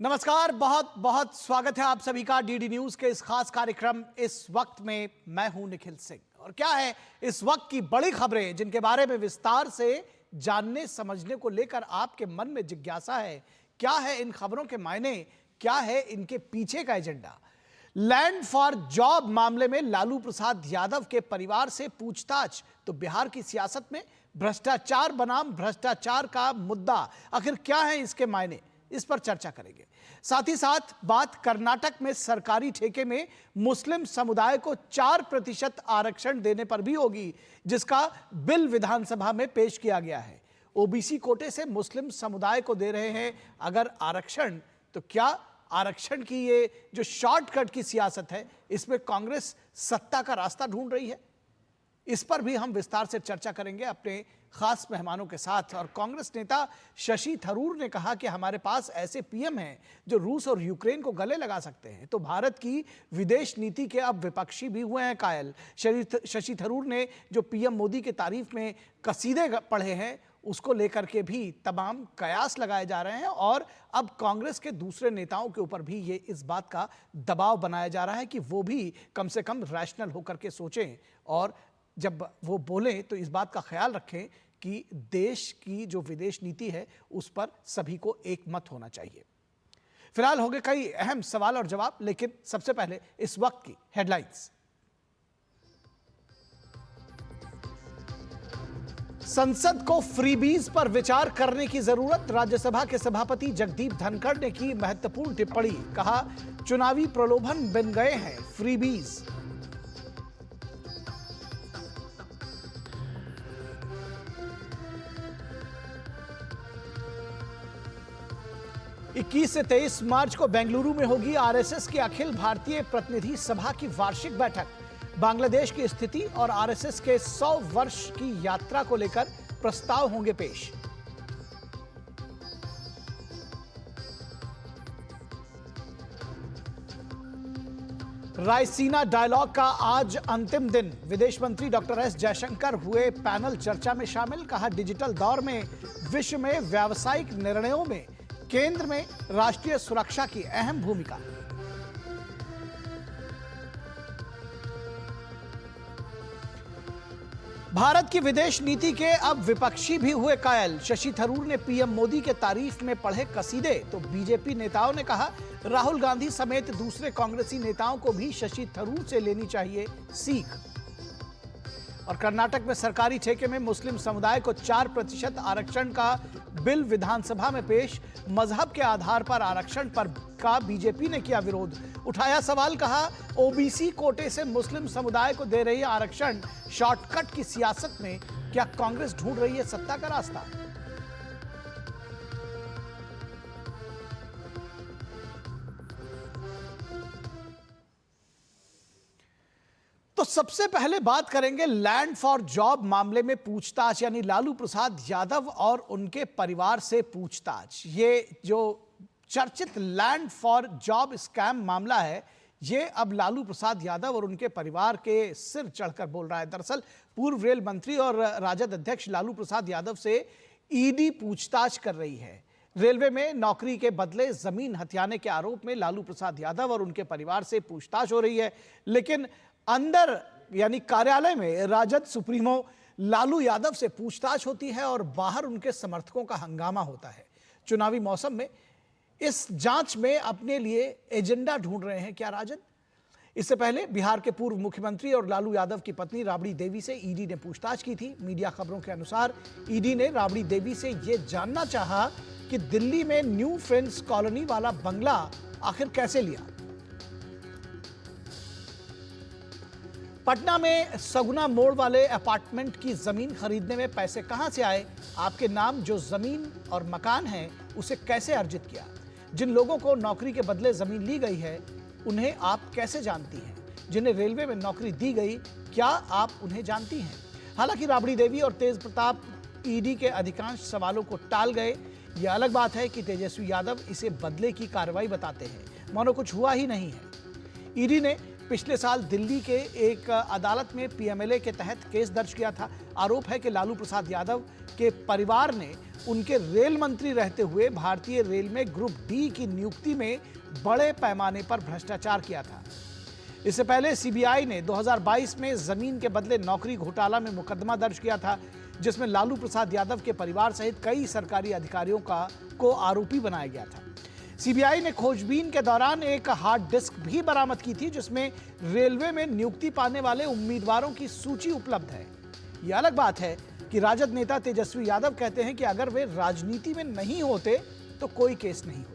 नमस्कार, बहुत बहुत स्वागत है आप सभी का डीडी न्यूज के इस खास कार्यक्रम इस वक्त में। मैं हूं निखिल सिंह और क्या है इस वक्त की बड़ी खबरें जिनके बारे में विस्तार से जानने समझने को लेकर आपके मन में जिज्ञासा है। क्या है इन खबरों के मायने, क्या है इनके पीछे का एजेंडा। लैंड फॉर जॉब मामले में लालू प्रसाद यादव के परिवार से पूछताछ, तो बिहार की सियासत में भ्रष्टाचार बनाम भ्रष्टाचार का मुद्दा आखिर क्या है, इसके मायने, इस पर चर्चा करेंगे। साथ ही साथ बात कर्नाटक में सरकारी ठेके में मुस्लिम समुदाय को 4% आरक्षण देने पर भी होगी, जिसका बिल विधानसभा में पेश किया गया है। ओबीसी कोटे से मुस्लिम समुदाय को दे रहे हैं अगर आरक्षण, तो क्या आरक्षण की ये जो शॉर्टकट की सियासत है, इसमें कांग्रेस सत्ता का रास्ता ढूंढ रही है? इस पर भी हम विस्तार से चर्चा करेंगे अपने खास मेहमानों के साथ। और कांग्रेस नेता शशि थरूर ने कहा कि हमारे पास ऐसे पीएम हैं जो रूस और यूक्रेन को गले लगा सकते हैं, तो भारत की विदेश नीति के अब विपक्षी भी हुए हैं कायल। शशि थरूर ने जो पीएम मोदी की तारीफ में कसीदे पढ़े हैं, उसको लेकर के भी तमाम कयास लगाए जा रहे हैं और अब कांग्रेस के दूसरे नेताओं के ऊपर भी ये इस बात का दबाव बनाया जा रहा है कि वो भी कम से कम रैशनल होकर के सोचें और जब वो बोलें तो इस बात का ख्याल रखें कि देश की जो विदेश नीति है उस पर सभी को एक मत होना चाहिए। फिलहाल हो गए कई अहम सवाल और जवाब, लेकिन सबसे पहले इस वक्त की हेडलाइंस। संसद को फ्रीबीज पर विचार करने की जरूरत, राज्यसभा के सभापति जगदीप धनखड़ ने की महत्वपूर्ण टिप्पणी। कहा, चुनावी प्रलोभन बन गए हैं फ्रीबीज। 21 से 23 मार्च को बेंगलुरु में होगी आरएसएस की अखिल भारतीय प्रतिनिधि सभा की वार्षिक बैठक। बांग्लादेश की स्थिति और आरएसएस के 100 वर्ष की यात्रा को लेकर प्रस्ताव होंगे पेश। रायसीना डायलॉग का आज अंतिम दिन। विदेश मंत्री डॉक्टर एस जयशंकर हुए पैनल चर्चा में शामिल। कहा, डिजिटल दौर में विश्व में व्यावसायिक निर्णयों में केंद्र में राष्ट्रीय सुरक्षा की अहम भूमिका। भारत की विदेश नीति के अब विपक्षी भी हुए कायल। शशि थरूर ने पीएम मोदी के तारीफ में पढ़े कसीदे, तो बीजेपी नेताओं ने कहा, राहुल गांधी समेत दूसरे कांग्रेसी नेताओं को भी शशि थरूर से लेनी चाहिए सीख। और कर्नाटक में सरकारी ठेके में मुस्लिम समुदाय को 4% आरक्षण का बिल विधानसभा में पेश। मजहब के आधार पर आरक्षण पर का बीजेपी ने किया विरोध, उठाया सवाल। कहा, ओबीसी कोटे से मुस्लिम समुदाय को दे रही आरक्षण शॉर्टकट की सियासत में क्या कांग्रेस ढूंढ रही है सत्ता का रास्ता? तो सबसे पहले बात करेंगे लैंड फॉर जॉब मामले में पूछताछ, यानी लालू प्रसाद यादव और उनके परिवार से पूछताछ। ये जो चर्चित लैंड फॉर जॉब स्कैम मामला है, ये अब लालू प्रसाद यादव और उनके परिवार के सिर चढ़कर बोल रहा है। दरअसल पूर्व रेल मंत्री और राजद अध्यक्ष लालू प्रसाद यादव से ईडी पूछताछ कर रही है। रेलवे में नौकरी के बदले जमीन हथियाने के आरोप में लालू प्रसाद यादव और उनके परिवार से पूछताछ हो रही है, लेकिन अंदर यानी कार्यालय में राजद सुप्रीमो लालू यादव से पूछताछ होती है और बाहर उनके समर्थकों का हंगामा होता है। चुनावी मौसम में इस जांच में अपने लिए एजेंडा ढूंढ रहे हैं क्या राजद? इससे पहले बिहार के पूर्व मुख्यमंत्री और लालू यादव की पत्नी राबड़ी देवी से ईडी ने पूछताछ की थी। मीडिया खबरों के अनुसार ईडी ने राबड़ी देवी से यह जानना चाहा कि दिल्ली में न्यू फ्रेंड्स कॉलोनी वाला बंगला आखिर कैसे लिया। पटना में सगुना मोड़ वाले अपार्टमेंट की जमीन खरीदने में पैसे कहां से आए? आपके नाम जो जमीन और मकान है उसे कैसे अर्जित किया? जिन लोगों को नौकरी के बदले जमीन ली गई है उन्हें आप कैसे जानती हैं? जिन्हें रेलवे में नौकरी दी गई, क्या आप उन्हें जानती हैं? हालांकि राबड़ी देवी और तेज प्रताप ईडी के अधिकांश सवालों को टाल गए। यह अलग बात है कि तेजस्वी यादव इसे बदले की कार्रवाई बताते हैं, मानो कुछ हुआ ही नहीं है। ईडी ने पिछले साल दिल्ली के एक अदालत में पीएमएलए के तहत केस दर्ज किया था। आरोप है कि लालू प्रसाद यादव के परिवार ने उनके रेल मंत्री रहते हुए भारतीय रेल में ग्रुप डी की नियुक्ति में बड़े पैमाने पर भ्रष्टाचार किया था। इससे पहले सीबीआई ने 2022 में जमीन के बदले नौकरी घोटाला में मुकदमा दर्ज किया था, जिसमें लालू प्रसाद यादव के परिवार सहित कई सरकारी अधिकारियों को आरोपी बनाया गया था। सीबीआई ने खोजबीन के दौरान एक हार्ड डिस्क भी बरामद की थी, जिसमें रेलवे में नियुक्ति पाने वाले उम्मीदवारों की सूची उपलब्ध है। यह अलग बात है कि राजद नेता तेजस्वी यादव कहते हैं कि अगर वे राजनीति में नहीं होते तो कोई केस नहीं होता।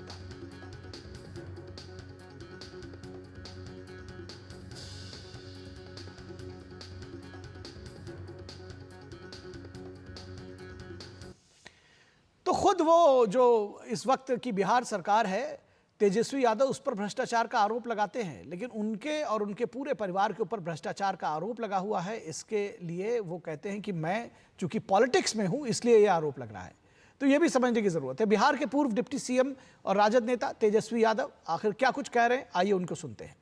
तो खुद वो जो इस वक्त की बिहार सरकार है, तेजस्वी यादव उस पर भ्रष्टाचार का आरोप लगाते हैं, लेकिन उनके और उनके पूरे परिवार के ऊपर भ्रष्टाचार का आरोप लगा हुआ है। इसके लिए वो कहते हैं कि मैं चूंकि पॉलिटिक्स में हूं इसलिए यह आरोप लग रहा है। तो यह भी समझने की जरूरत है। बिहार के पूर्व डिप्टी सीएम और राजद नेता तेजस्वी यादव आखिर क्या कुछ कह रहे हैं, आइए उनको सुनते हैं।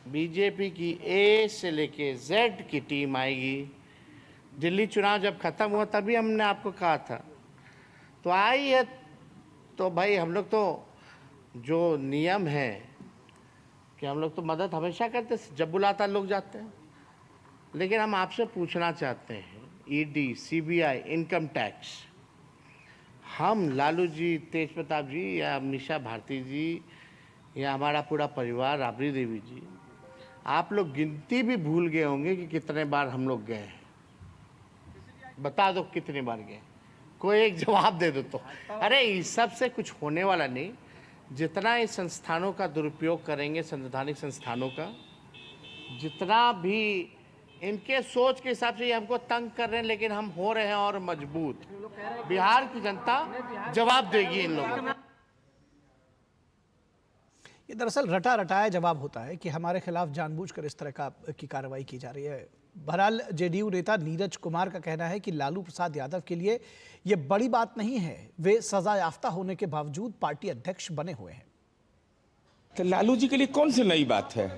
बीजेपी की ए से लेके जेड की टीम आएगी। दिल्ली चुनाव जब खत्म हुआ तभी हमने आपको कहा था, तो आई है। तो भाई हम लोग तो जो नियम है कि हम लोग तो मदद हमेशा करते, जब बुलाता लोग जाते हैं। लेकिन हम आपसे पूछना चाहते हैं, ईडी, सीबीआई, इनकम टैक्स, हम लालू जी, तेज प्रताप जी या मीशा भारती जी या हमारा पूरा परिवार, राबड़ी देवी जी, आप लोग गिनती भी भूल गए होंगे कि कितने बार हम लोग गए हैं। बता दो कितनी बार गए, कोई एक जवाब दे दो तो। अरे इस सब से कुछ होने वाला नहीं। जितना इस संस्थानों का दुरुपयोग करेंगे, संवैधानिक संस्थानों का, जितना भी इनके सोच के हिसाब से ये हमको तंग कर रहे हैं, लेकिन हम हो रहे हैं और मजबूत। बिहार की जनता जवाब देगी इन लोगों को। ये दरअसल रटा रटाया जवाब होता है कि हमारे खिलाफ जानबूझकर इस तरह की कार्रवाई की जा रही है। बहरहाल जेडीयू नेता नीरज कुमार का कहना है कि लालू प्रसाद यादव के लिए यह बड़ी बात नहीं है, वे सजा याफ्ता होने के बावजूद पार्टी अध्यक्ष बने हुए हैं। तो लालू जी के लिए कौन सी नई बात है?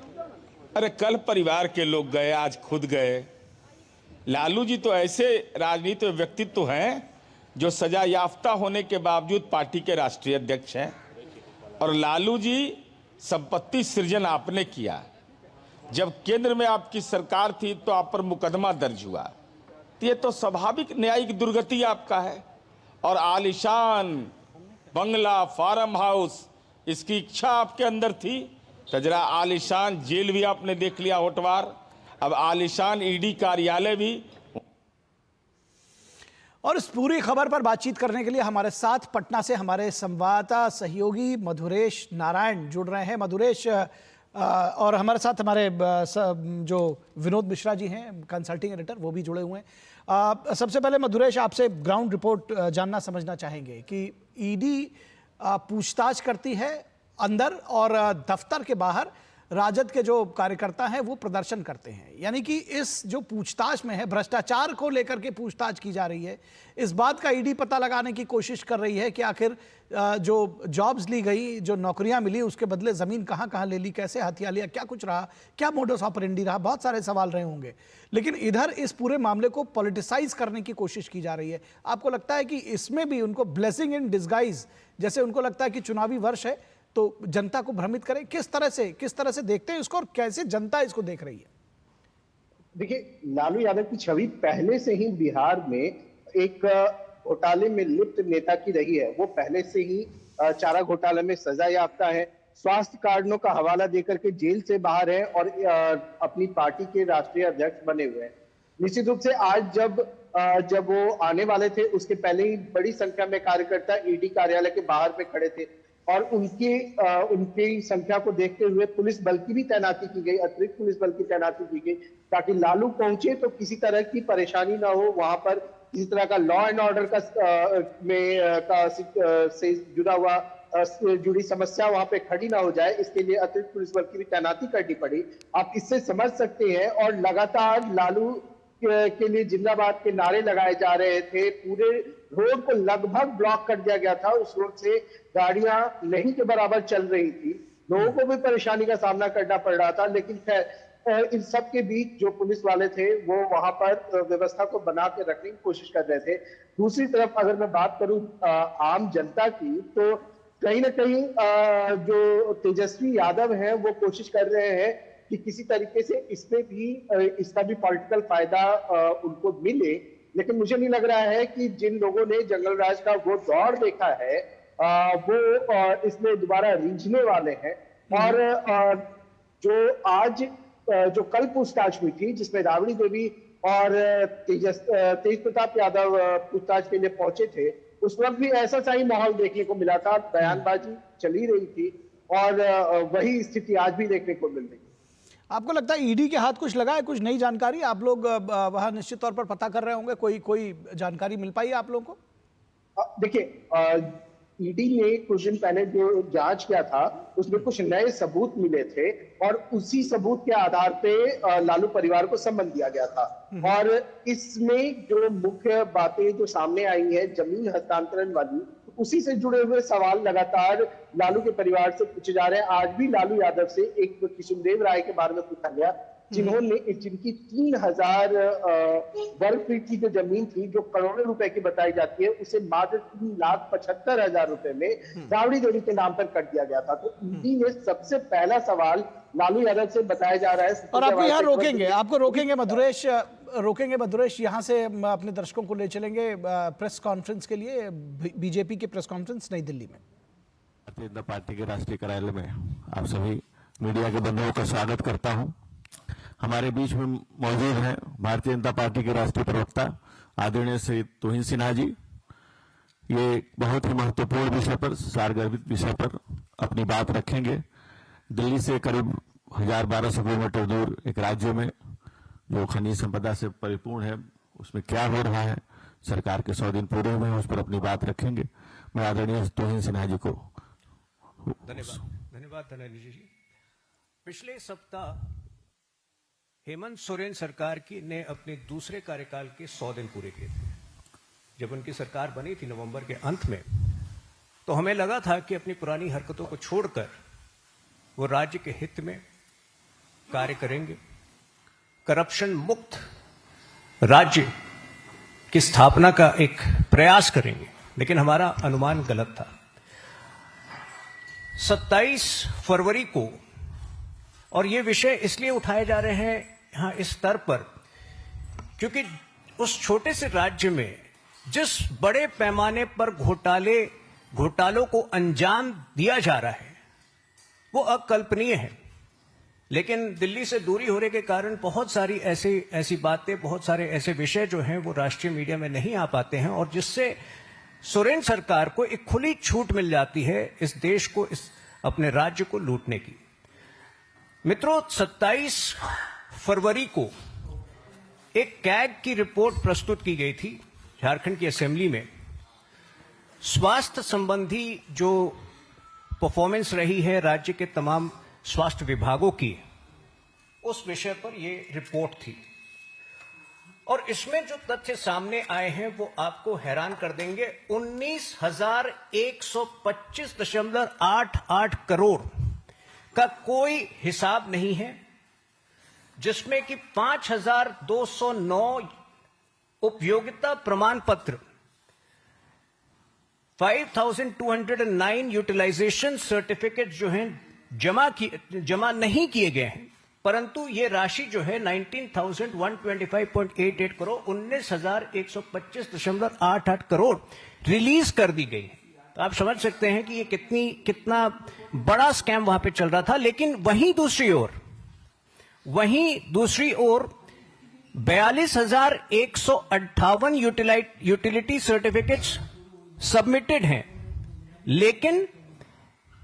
अरे कल परिवार के लोग गए, आज खुद गए। लालू जी तो ऐसे राजनीतिक व्यक्तित्व हैं जो सजा याफ्ता होने के बावजूद पार्टी के राष्ट्रीय अध्यक्ष हैं। और लालू जी संपत्ति सृजन आपने किया। जब केंद्र में आपकी सरकार थी तो आप पर मुकदमा दर्ज हुआ, तो ये तो स्वाभाविक न्यायिक दुर्गति आपका है। और आलिशान बंगला, फार्म हाउस, इसकी इच्छा आपके अंदर थी, तो जरा आलिशान जेल भी आपने देख लिया होटवार, अब आलिशान ईडी कार्यालय भी। और इस पूरी खबर पर बातचीत करने के लिए हमारे साथ पटना से हमारे संवाददाता सहयोगी मधुरेश नारायण जुड़ रहे हैं। मधुरेश, और हमारे साथ हमारे जो विनोद मिश्रा जी हैं, कंसल्टिंग एडिटर, वो भी जुड़े हुए हैं। सबसे पहले मधुरेश, आपसे ग्राउंड रिपोर्ट जानना समझना चाहेंगे कि ईडी पूछताछ करती है अंदर और दफ्तर के बाहर राजद के जो कार्यकर्ता हैं वो प्रदर्शन करते हैं, यानी कि इस जो पूछताछ में है, भ्रष्टाचार को लेकर के पूछताछ की जा रही है। इस बात का ईडी पता लगाने की कोशिश कर रही है कि आखिर जो जॉब्स ली गई, जो नौकरियां मिली, उसके बदले जमीन कहां कहां ले ली, कैसे हथिया लिया, क्या कुछ रहा, क्या मोडस ऑपरेंडी रहा, बहुत सारे सवाल रहे होंगे। लेकिन इधर इस पूरे मामले को पॉलिटिसाइज करने की कोशिश की जा रही है। आपको लगता है कि इसमें भी उनको ब्लेसिंग इन डिस्गाइज, जैसे उनको लगता है कि चुनावी वर्ष है तो जनता को भ्रमित करें, किस तरह से देखते हैं इसको और कैसे जनता इसको देख रही है? देखिए, लालू यादव की छवि पहले से ही बिहार में एक घोटाले में लिप्त नेता की रही है। वो पहले से ही चारा घोटाले में सजा याफ्ता है, स्वास्थ्य कार्डों का हवाला देकर के जेल से बाहर है और अपनी पार्टी के राष्ट्रीय अध्यक्ष बने हुए हैं। निश्चित रूप से आज जब वो आने वाले थे, उसके पहले ही बड़ी संख्या में कार्यकर्ता ईडी कार्यालय के बाहर पे खड़े थे और उनकी संख्या को देखते हुए पुलिस बल की भी तैनाती की गई, अतिरिक्त पुलिस बल की तैनाती की गई, ताकि लालू पहुंचे तो किसी तरह की परेशानी ना हो, वहां पर किसी तरह का लॉ एंड ऑर्डर से जुड़ी समस्या वहां पे खड़ी ना हो जाए। इसके लिए अतिरिक्त पुलिस बल की भी तैनाती करनी पड़ी। आप इससे समझ सकते हैं। और लगातार लालू के लिए जिंदाबाद के नारे लगाए जा रहे थे। पूरे रोड को लगभग ब्लॉक कर दिया गया था। उस रोड से गाड़ियां नहीं के बराबर चल रही थी, लोगों को भी परेशानी का सामना करना पड़ रहा था। लेकिन खैर इन सब के बीच जो पुलिस वाले थे वो वहां पर व्यवस्था को बना के रखने की कोशिश कर रहे थे। दूसरी तरफ अगर मैं बात करूं आम जनता की, तो कहीं ना कहीं जो तेजस्वी यादव हैं वो कोशिश कर रहे हैं कि किसी तरीके से इसमें भी इसका भी पॉलिटिकल फायदा उनको मिले। लेकिन मुझे नहीं लग रहा है कि जिन लोगों ने जंगल राज का वो दौर देखा है वो इसमें दोबारा रीझने वाले हैं। और जो आज जो कल पूछताछ हुई थी जिसमें राबड़ी देवी और तेज प्रताप यादव पूछताछ के लिए पहुंचे थे, उस वक्त भी ऐसा सा ही माहौल देखने को मिला था, बयानबाजी चली रही थी और वही स्थिति आज भी देखने को मिल रही है। आपको लगता है ईडी के हाथ कुछ लगा है, कुछ नई जानकारी आप लोग वहां निश्चित तौर पर पता कर रहे होंगे, कोई जानकारी मिल पाई है आप लोगों को? देखिए, ईडी ने कुछ दिन पहले जो जांच किया था उसमें कुछ नए सबूत मिले थे और उसी सबूत के आधार पे लालू परिवार को सम्मन दिया गया था। और इसमें जो मुख्य बातें जो सामने आई है जमीन हस्तांतरण वाली, उसी से जुड़े हुए सवाल लगातार लालू के परिवार से पूछे जा रहे हैं। आज भी लालू यादव से एक किशुनदेव राय के बारे में पूछा गया, जिनकी 3000 वर्ग फीट की जो जमीन थी जो करोड़ों रुपए की बताई जाती है, उसे मात्र 3,75,000 रुपए में राबड़ी देवी के नाम पर कर दिया गया था। तो ईडी ने सबसे पहला सवाल लालू यादव से बताया जा रहा है। और आपको यहाँ रोकेंगे मधुरेश, यहाँ से अपने दर्शकों को ले चलेंगे प्रेस कॉन्फ्रेंस के लिए, बीजेपी की प्रेस कॉन्फ्रेंस नई दिल्ली में। भारतीय जनता पार्टी के राष्ट्रीय कार्यालय में आप सभी मीडिया के बंधुओं का स्वागत करता हूं। हमारे बीच में मौजूद हैं भारतीय जनता पार्टी के राष्ट्रीय प्रवक्ता आदरणीय श्री तुहिन सिन्हा जी। ये बहुत ही महत्वपूर्ण विषय पर, सारगर्भित विषय पर अपनी बात रखेंगे। दिल्ली से करीब 1200 किलोमीटर दूर एक राज्य में जो खनिज संपदा से परिपूर्ण है, उसमें क्या हो रहा है, सरकार के 100 दिन पूरे हुए हैं, उस पर अपनी बात रखेंगे। मैं आदरणीय तुहिन सिन्हा जी को धन्यवाद धनंजय जी। पिछले सप्ताह हेमंत सोरेन सरकार ने अपने दूसरे कार्यकाल के 100 दिन पूरे किए थे। जब उनकी सरकार बनी थी नवंबर के अंत में, तो हमें लगा था कि अपनी पुरानी हरकतों को छोड़कर वो राज्य के हित में कार्य करेंगे, करप्शन मुक्त राज्य की स्थापना का एक प्रयास करेंगे। लेकिन हमारा अनुमान गलत था। 27 फरवरी को, और ये विषय इसलिए उठाए जा रहे हैं यहां इस स्तर पर क्योंकि उस छोटे से राज्य में जिस बड़े पैमाने पर घोटालों को अंजाम दिया जा रहा है वो अकल्पनीय है। लेकिन दिल्ली से दूरी होने के कारण बहुत सारी ऐसी बातें, बहुत सारे ऐसे विषय जो हैं वो राष्ट्रीय मीडिया में नहीं आ पाते हैं, और जिससे सोरेन सरकार को एक खुली छूट मिल जाती है इस देश को, इस अपने राज्य को लूटने की। मित्रों, 27 फरवरी को एक कैग की रिपोर्ट प्रस्तुत की गई थी झारखंड की असेंबली में। स्वास्थ्य संबंधी जो परफॉर्मेंस रही है राज्य के तमाम स्वास्थ्य विभागों की, उस विषय पर यह रिपोर्ट थी। और इसमें जो तथ्य सामने आए हैं वो आपको हैरान कर देंगे। 19,125.88 करोड़ का कोई हिसाब नहीं है, जिसमें कि 5,209 उपयोगिता प्रमाण पत्र, 5,209 यूटिलाइजेशन सर्टिफिकेट जो हैं जमा नहीं किए गए हैं, परंतु ये राशि जो है 19,125.88 करोड़, 19,125.88 करोड़ रिलीज कर दी गई है। तो आप समझ सकते हैं कि ये कितना बड़ा स्कैम वहां पे चल रहा था। लेकिन वहीं दूसरी ओर 42,158 यूटिलिटी सर्टिफिकेट्स सबमिटेड हैं, लेकिन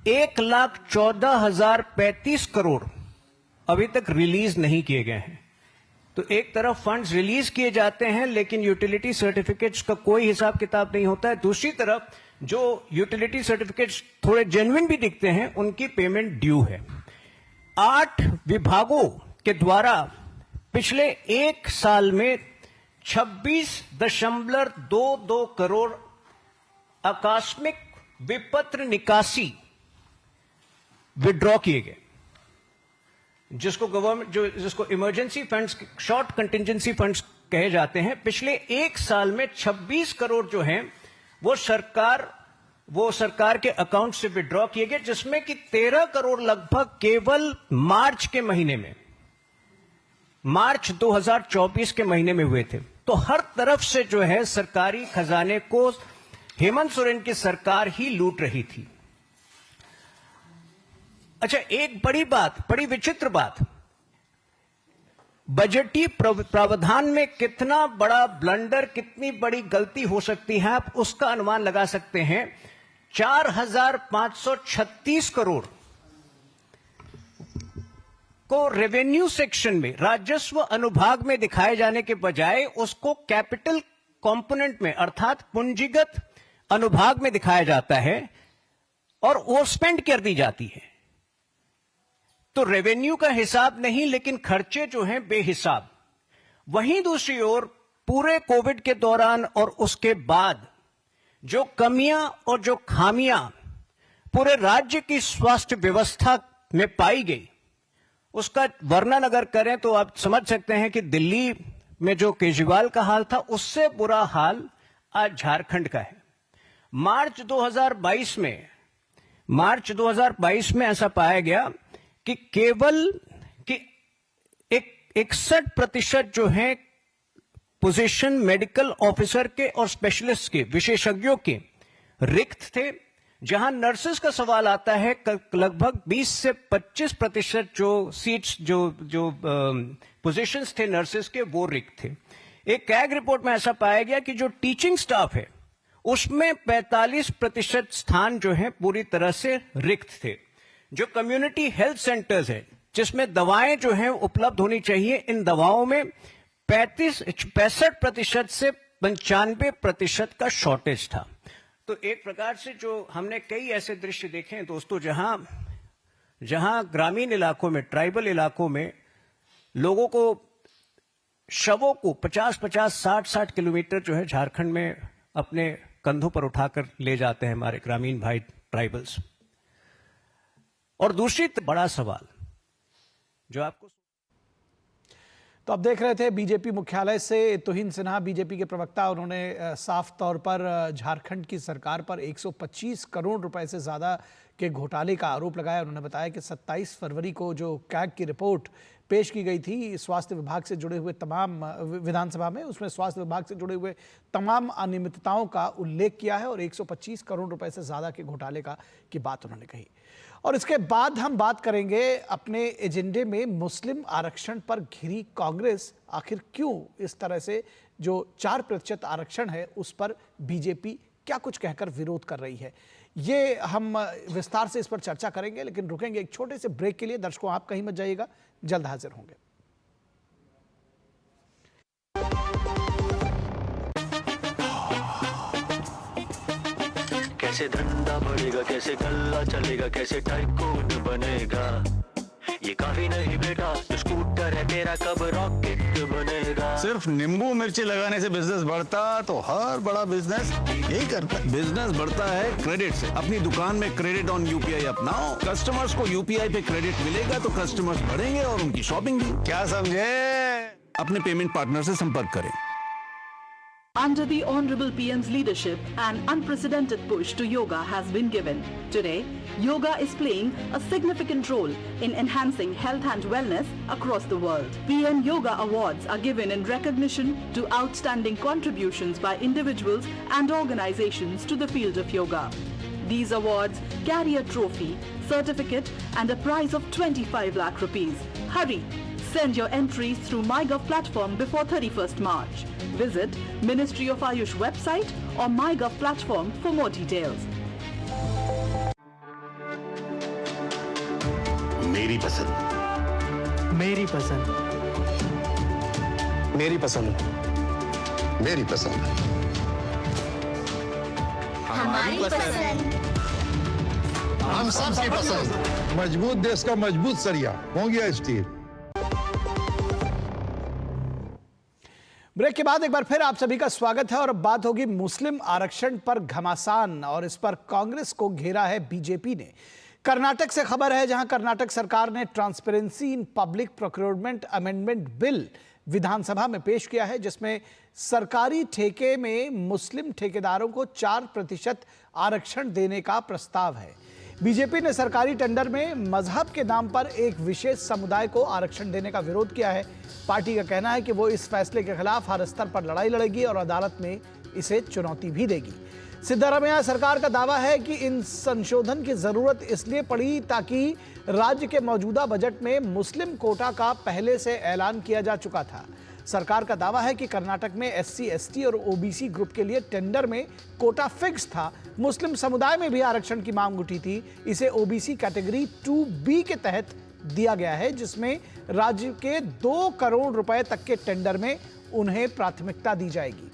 1,14,035 करोड़ अभी तक रिलीज नहीं किए गए हैं। तो एक तरफ फंड्स रिलीज किए जाते हैं लेकिन यूटिलिटी सर्टिफिकेट्स का कोई हिसाब किताब नहीं होता है। दूसरी तरफ जो यूटिलिटी सर्टिफिकेट्स थोड़े जेन्युइन भी दिखते हैं, उनकी पेमेंट ड्यू है। 8 विभागों के द्वारा पिछले एक साल में 26.22 करोड़ आकस्मिक विपत्र निकासी विड्रॉ किए गए। जिसको गवर्नमेंट जिसको emergency funds, short contingency funds कहे जाते हैं, पिछले एक साल में 26 करोड़ जो हैं वो सरकार के अकाउंट से विड्रॉ किए गए, जिसमें कि 13 करोड़ लगभग केवल मार्च के महीने में, मार्च 2024 के महीने में हुए थे। तो हर तरफ से जो है सरकारी खजाने को हेमंत सोरेन की सरकार ही लूट रही थी। अच्छा, एक बड़ी विचित्र बात, बजटीय प्रावधान में कितना बड़ा ब्लंडर, कितनी बड़ी गलती हो सकती है, आप उसका अनुमान लगा सकते हैं। 4536 करोड़ को रेवेन्यू सेक्शन में, राजस्व अनुभाग में दिखाए जाने के बजाय उसको कैपिटल कंपोनेंट में अर्थात पूंजीगत अनुभाग में दिखाया जाता है और ओवर स्पेंड कर दी जाती है। तो रेवेन्यू का हिसाब नहीं, लेकिन खर्चे जो हैं बेहिसाब। वहीं दूसरी ओर पूरे कोविड के दौरान और उसके बाद जो कमियां और जो खामियां पूरे राज्य की स्वास्थ्य व्यवस्था में पाई गई, उसका वर्णन अगर करें तो आप समझ सकते हैं कि दिल्ली में जो केजरीवाल का हाल था, उससे बुरा हाल आज झारखंड का है। मार्च 2022 में ऐसा पाया गया कि केवल कि 61% जो है पोजीशन मेडिकल ऑफिसर के और स्पेशलिस्ट के, विशेषज्ञों के रिक्त थे। जहां नर्सेस का सवाल आता है, लगभग 20 से 25% जो सीट्स, जो पोजीशंस थे नर्सेस के, वो रिक्त थे। एक कैग रिपोर्ट में ऐसा पाया गया कि जो टीचिंग स्टाफ है उसमें 45% स्थान जो है पूरी तरह से रिक्त थे। जो कम्युनिटी हेल्थ सेंटर्स है, जिसमें दवाएं जो हैं उपलब्ध होनी चाहिए, इन दवाओं में 65% से 95% का शॉर्टेज था। तो एक प्रकार से जो हमने कई ऐसे दृश्य देखे हैं दोस्तों, जहां ग्रामीण इलाकों में, ट्राइबल इलाकों में लोगों को, शवों को 50-50, 60-60 किलोमीटर जो है झारखंड में अपने कंधों पर उठाकर ले जाते हैं हमारे ग्रामीण भाई ट्राइबल्स। और दूसरी बड़ा सवाल जो आपको, तो आप देख रहे थे बीजेपी मुख्यालय से तुहिन सिन्हा, बीजेपी के प्रवक्ता, उन्होंने साफ तौर पर झारखंड की सरकार पर 125 करोड़ रुपए से ज़्यादा के घोटाले का आरोप लगाया। उन्होंने बताया कि 27 फरवरी को जो कैग की रिपोर्ट पेश की गई थी स्वास्थ्य विभाग से जुड़े हुए तमाम, विधानसभा में, उसमें स्वास्थ्य विभाग से जुड़े हुए तमाम अनियमितताओं का उल्लेख किया है और 125 करोड़ रुपए से ज़्यादा के घोटाले की बात उन्होंने कही। और इसके बाद हम बात करेंगे अपने एजेंडे में मुस्लिम आरक्षण पर घिरी कांग्रेस आखिर क्यों इस तरह से जो 4% आरक्षण है उस पर बीजेपी क्या कुछ कहकर विरोध कर रही है। ये हम विस्तार से इस पर चर्चा करेंगे, लेकिन रुकेंगे एक छोटे से ब्रेक के लिए। दर्शकों, आप कहीं मत जाइएगा, जल्द हाजिर होंगे। कैसे धंधा बढ़ेगा, कैसे गल्ला चलेगा, कैसे टाइकून बनेगा, ये काफी नहीं बेटा, जो स्कूटर है तेरा कब रॉकेट बनेगा। सिर्फ नींबू मिर्ची लगाने से बिजनेस बढ़ता तो हर बड़ा बिजनेस यही करता है। बिजनेस बढ़ता है क्रेडिट से। अपनी दुकान में क्रेडिट ऑन यूपीआई अपनाओ, कस्टमर्स को यूपीआई पे क्रेडिट मिलेगा तो कस्टमर्स बढ़ेंगे और उनकी शॉपिंग भी। क्या समझे? अपने पेमेंट पार्टनर से संपर्क करें। Under the Honorable PM's leadership, an unprecedented push to yoga has been given. Today, yoga is playing a significant role in enhancing health and wellness across the world. PM Yoga Awards are given in recognition to outstanding contributions by individuals and organizations to the field of yoga. These awards carry a trophy, certificate and a prize of 25 lakh rupees. Hurry! Send your entries through MyGov platform before 31st March. Visit Ministry of Ayush website or MyGov platform for more details. मेरी पसंद, मेरी पसंद, मेरी पसंद, मेरी पसंद, हमारी पसंद, हम सबकी पसंद। मजबूत देश का मजबूत सरिया हो गया स्टील। ब्रेक के बाद एक बार फिर आप सभी का स्वागत है और अब बात होगी मुस्लिम आरक्षण पर घमासान, और इस पर कांग्रेस को घेरा है बीजेपी ने। कर्नाटक से खबर है, जहां कर्नाटक सरकार ने transparency in public procurement amendment bill विधानसभा में पेश किया है, जिसमें सरकारी ठेके में मुस्लिम ठेकेदारों को 4% आरक्षण देने का प्रस्ताव है। बीजेपी ने सरकारी टेंडर में मजहब के नाम पर एक विशेष समुदाय को आरक्षण देने का विरोध किया है। पार्टी का कहना है कि वो इस फैसले के खिलाफ हर स्तर पर लड़ाई लड़ेगी और अदालत में इसे चुनौती भी देगी। सिद्धारमैया सरकार का दावा है कि इन संशोधन की जरूरत इसलिए पड़ी ताकि राज्य के मौजूदा बजट में मुस्लिम कोटा का पहले से ऐलान किया जा चुका था। सरकार का दावा है कि कर्नाटक में SC, ST और OBC ग्रुप के लिए टेंडर में कोटा फिक्स था। मुस्लिम समुदाय में भी आरक्षण की मांग उठी थी। इसे OBC कैटेगरी 2B के तहत दिया गया है, जिसमें राज्य के 2 करोड़ रुपए तक के टेंडर में उन्हें प्राथमिकता दी जाएगी।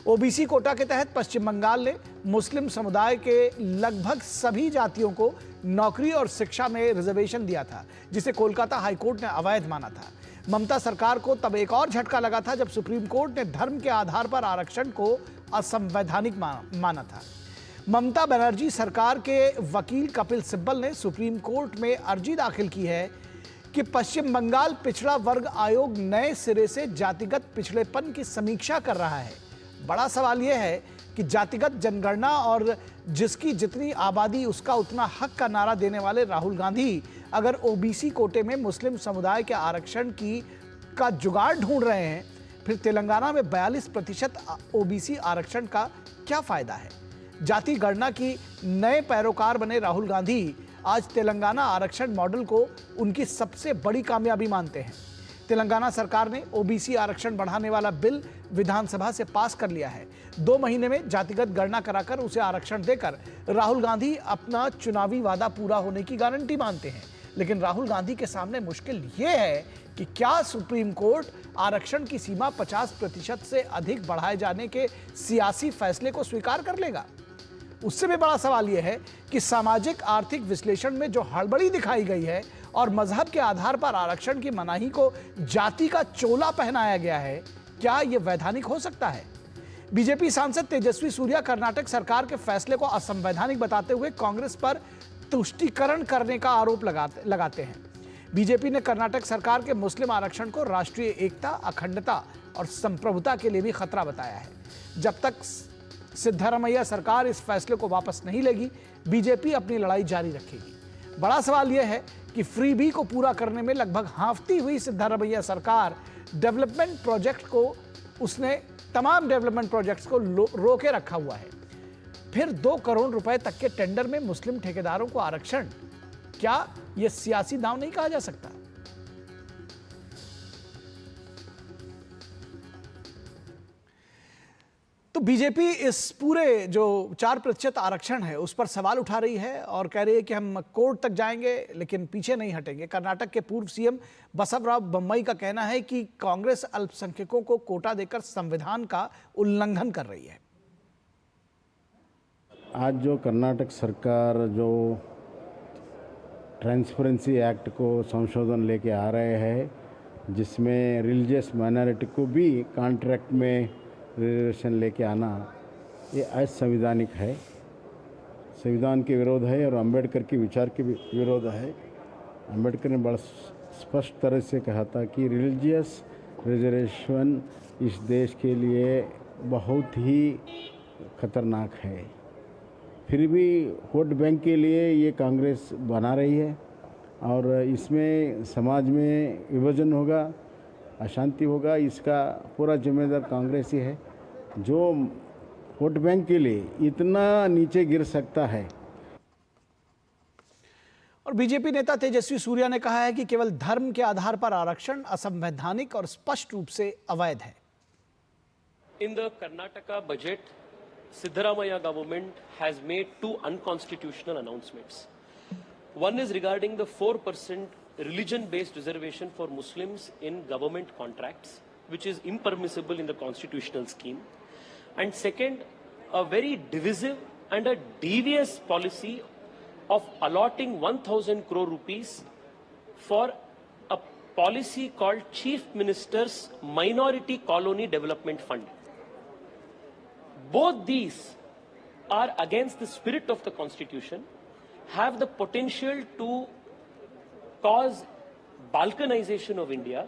OBC कोटा के तहत पश्चिम बंगाल ने मुस्लिम समुदाय के लगभग सभी जातियों को नौकरी और शिक्षा में रिजर्वेशन दिया था, जिसे कोलकाता हाईकोर्ट ने अवैध माना था। ममता सरकार को तब एक और झटका लगा था जब सुप्रीम कोर्ट ने धर्म के आधार पर आरक्षण को असंवैधानिक माना था। ममता बनर्जी सरकार के वकील कपिल सिब्बल ने सुप्रीम कोर्ट में अर्जी दाखिल की है कि पश्चिम बंगाल पिछड़ा वर्ग आयोग नए सिरे से जातिगत पिछड़ेपन की समीक्षा कर रहा है। बड़ा सवाल यह है कि जातिगत जनगणना और जिसकी जितनी आबादी उसका उतना हक का नारा देने वाले राहुल गांधी अगर OBC कोटे में मुस्लिम समुदाय के आरक्षण का जुगाड़ ढूंढ रहे हैं, फिर तेलंगाना में 42% OBC आरक्षण का क्या फायदा है? जाति गणना की नए पैरोकार बने राहुल गांधी आज तेलंगाना आरक्षण मॉडल को उनकी सबसे बड़ी कामयाबी मानते हैं। तेलंगाना सरकार ने OBC आरक्षण बढ़ाने वाला बिल विधानसभा से पास कर लिया है। 2 महीने में जातिगत गणना कराकर उसे आरक्षण देकर राहुल गांधी अपना चुनावी वादा पूरा होने की गारंटी मानते हैं। लेकिन राहुल गांधी के सामने मुश्किल यह है कि क्या सुप्रीम कोर्ट आरक्षण की सीमा 50% से अधिक बढ़ाए जाने के सियासी फैसले को स्वीकार कर लेगा? उससे भी बड़ा सवाल यह है कि सामाजिक आर्थिक विश्लेषण में जो हड़बड़ी दिखाई गई है और मजहब के आधार पर आरक्षण की मनाही को जाति का चोला पहनाया गया है, क्या यह वैधानिक हो सकता है? बीजेपी सांसद तेजस्वी सूर्या कर्नाटक सरकार के फैसले को असंवैधानिक बताते हुए कांग्रेस पर तुष्टीकरण करने का आरोप लगाते हैं। बीजेपी ने कर्नाटक सरकार के मुस्लिम आरक्षण को राष्ट्रीय एकता, अखंडता और संप्रभुता के लिए भी खतरा बताया है। जब तक सिद्धारमैया सरकार इस फैसले को वापस नहीं लेगी, बीजेपी अपनी लड़ाई जारी रखेगी। बड़ा सवाल यह है कि फ्री बी को पूरा करने में लगभग हांफती हुई सिद्धारमैया सरकार तमाम डेवलपमेंट प्रोजेक्ट्स को रोके रखा हुआ है। फिर 2 करोड़ रुपए तक के टेंडर में मुस्लिम ठेकेदारों को आरक्षण, क्या यह सियासी दांव नहीं कहा जा सकता? तो बीजेपी इस पूरे जो 4% आरक्षण है उस पर सवाल उठा रही है और कह रही है कि हम कोर्ट तक जाएंगे लेकिन पीछे नहीं हटेंगे। कर्नाटक के पूर्व CM बसवराज बोम्मई का कहना है कि कांग्रेस अल्पसंख्यकों को कोटा देकर संविधान का उल्लंघन कर रही है। आज जो कर्नाटक सरकार जो ट्रांसपेरेंसी एक्ट को संशोधन लेके आ रहे हैं, जिसमें रिलीजियस माइनॉरिटी को भी कॉन्ट्रैक्ट में रिजर्वेशन लेके आना, ये असंवैधानिक है, संविधान के विरोध है और अंबेडकर के विचार के विरोध है। अंबेडकर ने बड़ा स्पष्ट तरह से कहा था कि रिलीजियस रिजर्वेशन इस देश के लिए बहुत ही खतरनाक है। फिर भी वोट बैंक के लिए ये कांग्रेस बना रही है और इसमें समाज में विभाजन होगा, अशांति होगा। इसका पूरा जिम्मेदार कांग्रेस ही है जो वोट बैंक के लिए इतना नीचे गिर सकता है। और बीजेपी नेता तेजस्वी सूर्या ने कहा है कि केवल धर्म के आधार पर आरक्षण असंवैधानिक और स्पष्ट रूप से अवैध है। In the Karnataka budget, Siddharamaiah government has made 2 unconstitutional announcements. One is regarding the 4% religion-based reservation for Muslims in government contracts, which is impermissible in the constitutional scheme. And second, a very divisive and a devious policy of allotting 1,000 crore rupees for a policy called Chief Minister's Minority Colony Development Fund. Both these are against the spirit of the Constitution, have the potential to cause balkanization of India.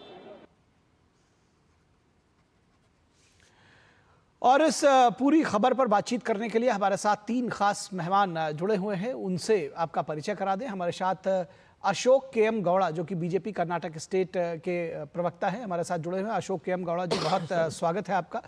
और इस पूरी खबर पर बातचीत करने के लिए हमारे साथ 3 खास मेहमान जुड़े हुए हैं, उनसे आपका परिचय करा दें। हमारे साथ अशोक केएम गौड़ा, जो कि बीजेपी कर्नाटक स्टेट के प्रवक्ता हैं, हमारे साथ जुड़े हुए हैं। अशोक केएम गौड़ा जी, बहुत स्वागत है आपका।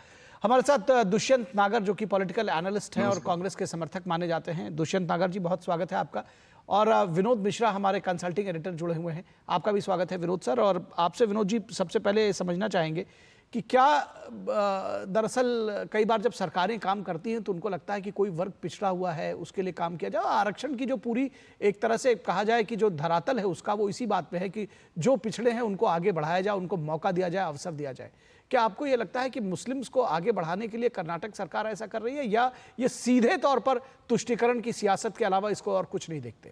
हमारे साथ दुष्यंत नागर, जो कि पॉलिटिकल एनालिस्ट हैं और कांग्रेस के समर्थक माने जाते हैं। दुष्यंत नागर जी, बहुत स्वागत है आपका। और विनोद मिश्रा, हमारे कंसल्टिंग एडिटर, जुड़े हुए हैं। आपका भी स्वागत है विनोद सर। और आपसे विनोद जी सबसे पहले समझना चाहेंगे कि क्या दरअसल कई बार जब सरकारें काम करती हैं तो उनको लगता है कि कोई वर्ग पिछड़ा हुआ है, उसके लिए काम किया जाए। आरक्षण की जो पूरी एक तरह से कहा जाए कि जो धरातल है उसका, वो इसी बात पे है कि जो पिछड़े हैं उनको आगे बढ़ाया जाए, उनको मौका दिया जाए, अवसर दिया जाए। क्या आपको ये लगता है कि मुस्लिम्स को आगे बढ़ाने के लिए कर्नाटक सरकार ऐसा कर रही है, या ये सीधे तौर पर तुष्टीकरण की सियासत के अलावा इसको और कुछ नहीं देखते?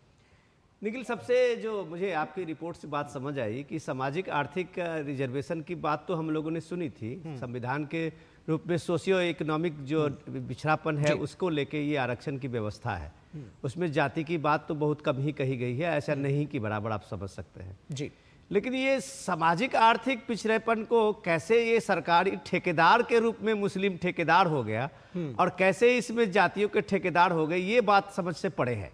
निखिल, सबसे जो मुझे आपकी रिपोर्ट से बात समझ आई कि सामाजिक आर्थिक रिजर्वेशन की बात तो हम लोगों ने सुनी थी। संविधान के रूप में सोशियो इकोनॉमिक जो पिछड़ापन है उसको लेके ये आरक्षण की व्यवस्था है। उसमें जाति की बात तो बहुत कम ही कही गई है, ऐसा नहीं कि बराबर आप समझ सकते हैं जी। लेकिन ये सामाजिक आर्थिक पिछड़ेपन को कैसे ये सरकारी ठेकेदार के रूप में मुस्लिम ठेकेदार हो गया और कैसे इसमें जातियों के ठेकेदार हो गए, ये बात समझ से परे है।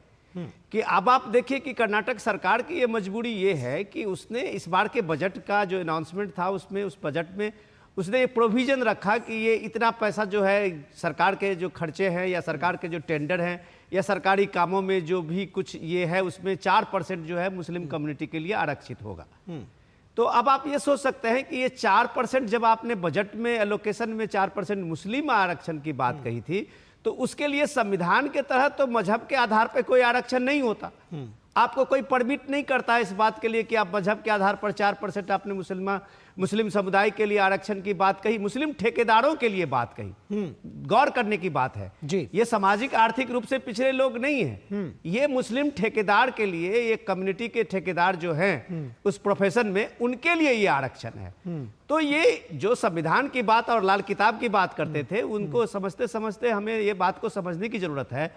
कि अब आप देखिए कि कर्नाटक सरकार की ये मजबूरी ये है कि उसने इस बार के बजट का जो अनाउंसमेंट था उसमें, उस बजट में उसने ये प्रोविजन रखा कि ये इतना पैसा जो है सरकार के जो खर्चे हैं या सरकार के जो टेंडर हैं या सरकारी कामों में जो भी कुछ ये है उसमें 4% जो है मुस्लिम कम्युनिटी के लिए आरक्षित होगा। तो अब आप ये सोच सकते हैं कि ये 4% जब आपने बजट में एलोकेशन में 4% मुस्लिम आरक्षण की बात कही थी, तो उसके लिए संविधान के तहत तो मजहब के आधार पर कोई आरक्षण नहीं होता। आपको कोई परमिट नहीं करता इस बात के लिए कि आप मजहब के आधार पर 4% आपने मुस्लिम समुदाय के लिए आरक्षण की बात कही, मुस्लिम ठेकेदारों के लिए बात कही। गौर करने की बात है जी। ये सामाजिक आर्थिक रूप से पिछड़े लोग नहीं हैं, ये मुस्लिम ठेकेदार के लिए, ये कम्युनिटी के ठेकेदार जो हैं उस प्रोफेशन में, उनके लिए ये आरक्षण है। तो ये जो संविधान की बात और लाल किताब की बात करते थे, उनको समझते समझते हमें ये बात को समझने की जरूरत है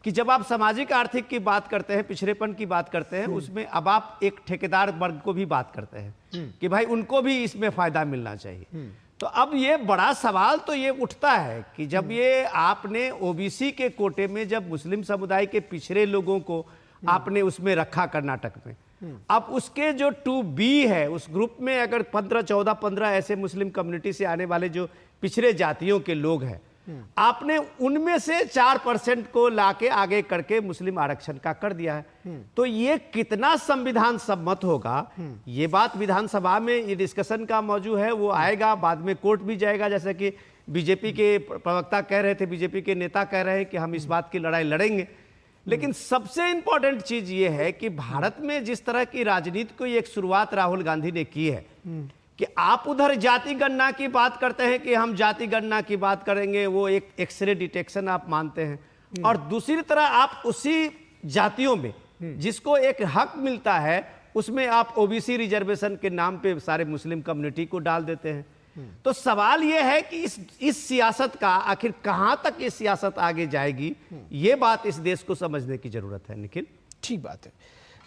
कि जब आप सामाजिक आर्थिक की बात करते हैं, पिछड़ेपन की बात करते हैं, उसमें अब आप एक ठेकेदार वर्ग को भी बात करते हैं कि भाई उनको भी इसमें फायदा मिलना चाहिए। तो अब ये बड़ा सवाल तो ये उठता है कि जब ये आपने ओबीसी के कोटे में जब मुस्लिम समुदाय के पिछड़े लोगों को आपने उसमें रखा कर्नाटक में, अब उसके जो 2B है उस ग्रुप में अगर 15 ऐसे मुस्लिम कम्युनिटी से आने वाले जो पिछड़े जातियों के लोग हैं, आपने उनमें से 4% को लाके आगे करके मुस्लिम आरक्षण का कर दिया है। तो ये कितना संविधान सम्मत होगा, ये बात विधानसभा में ये डिस्कशन का मौजू है, वो आएगा, बाद में कोर्ट भी जाएगा। जैसे कि बीजेपी के प्रवक्ता कह रहे थे, बीजेपी के नेता कह रहे हैं कि हम इस बात की लड़ाई लड़ेंगे। लेकिन सबसे इंपॉर्टेंट चीज ये है कि भारत में जिस तरह की राजनीति को एक शुरुआत राहुल गांधी ने की है कि आप उधर जाति गणना की बात करते हैं कि हम जाति गणना की बात करेंगे, वो एक एक्सरे डिटेक्शन आप मानते हैं, और दूसरी तरह आप उसी जातियों में जिसको एक हक मिलता है उसमें आप ओबीसी रिजर्वेशन के नाम पे सारे मुस्लिम कम्युनिटी को डाल देते हैं। तो सवाल यह है कि इस सियासत का आखिर कहां तक ये सियासत आगे जाएगी, ये बात इस देश को समझने की जरूरत है। निखिल, ठीक बात है।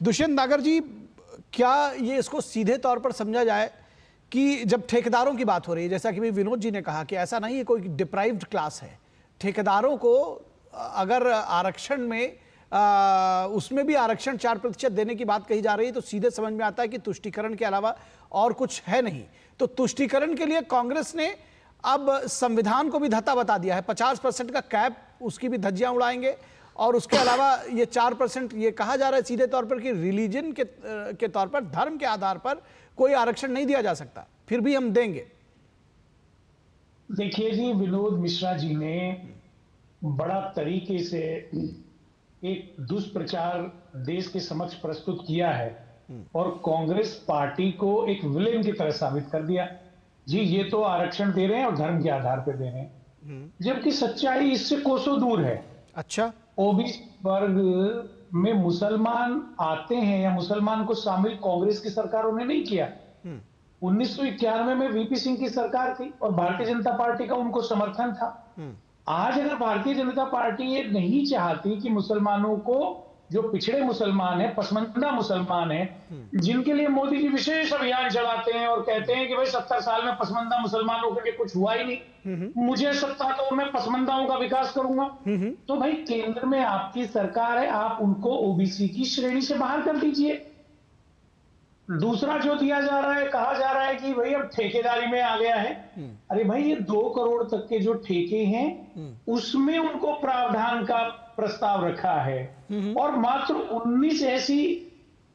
दुष्यंत नागर जी, क्या ये इसको सीधे तौर पर समझा जाए कि जब ठेकेदारों की बात हो रही है, जैसा कि भी विनोद जी ने कहा कि ऐसा नहीं है कोई डिप्राइव्ड क्लास है, ठेकेदारों को अगर आरक्षण में उसमें भी आरक्षण 4% देने की बात कही जा रही है, तो सीधे समझ में आता है कि तुष्टीकरण के अलावा और कुछ है नहीं। तो तुष्टीकरण के लिए कांग्रेस ने अब संविधान को भी धत्ता बता दिया है, 50% का कैप, उसकी भी धज्जियां उड़ाएंगे। और उसके अलावा ये 4% ये कहा जा रहा है सीधे तौर पर कि रिलीजन के तौर पर, धर्म के आधार पर कोई आरक्षण नहीं दिया जा सकता, फिर भी हम देंगे। देखिए जी, विनोद मिश्रा जी ने बड़ा तरीके से एक दुष्प्रचार देश के समक्ष प्रस्तुत किया है और कांग्रेस पार्टी को एक विलेन की तरह साबित कर दिया। जी, ये तो आरक्षण दे रहे हैं और धर्म के आधार पर दे रहे हैं, जबकि सच्चाई इससे कोसों दूर है। अच्छा, ओबीसी वर्ग में मुसलमान आते हैं या मुसलमान को शामिल कांग्रेस की सरकारों ने नहीं किया। 1991 में वीपी सिंह की सरकार थी और भारतीय जनता पार्टी का उनको समर्थन था। आज अगर भारतीय जनता पार्टी ये नहीं चाहती कि मुसलमानों को जो पिछड़े मुसलमान हैं, पसमानदा मुसलमान हैं, जिनके लिए मोदी जी विशेष अभियान चलाते हैं और कहते हैं कि भाई 70 साल में पसमानदा मुसलमानों के लिए कुछ हुआ ही नहीं, मुझे सत्ता तो मैं पसमानदाओं का विकास करूंगा। तो भाई केंद्र में आपकी सरकार है, आप उनको ओबीसी की श्रेणी से बाहर कर दीजिए। दूसरा जो दिया जा रहा है, कहा जा रहा है कि भाई अब ठेकेदारी में आ गया है। अरे भाई ये 2 करोड़ तक के जो ठेके हैं उसमें उनको प्रावधान का प्रस्ताव रखा है और मात्र 19 ऐसी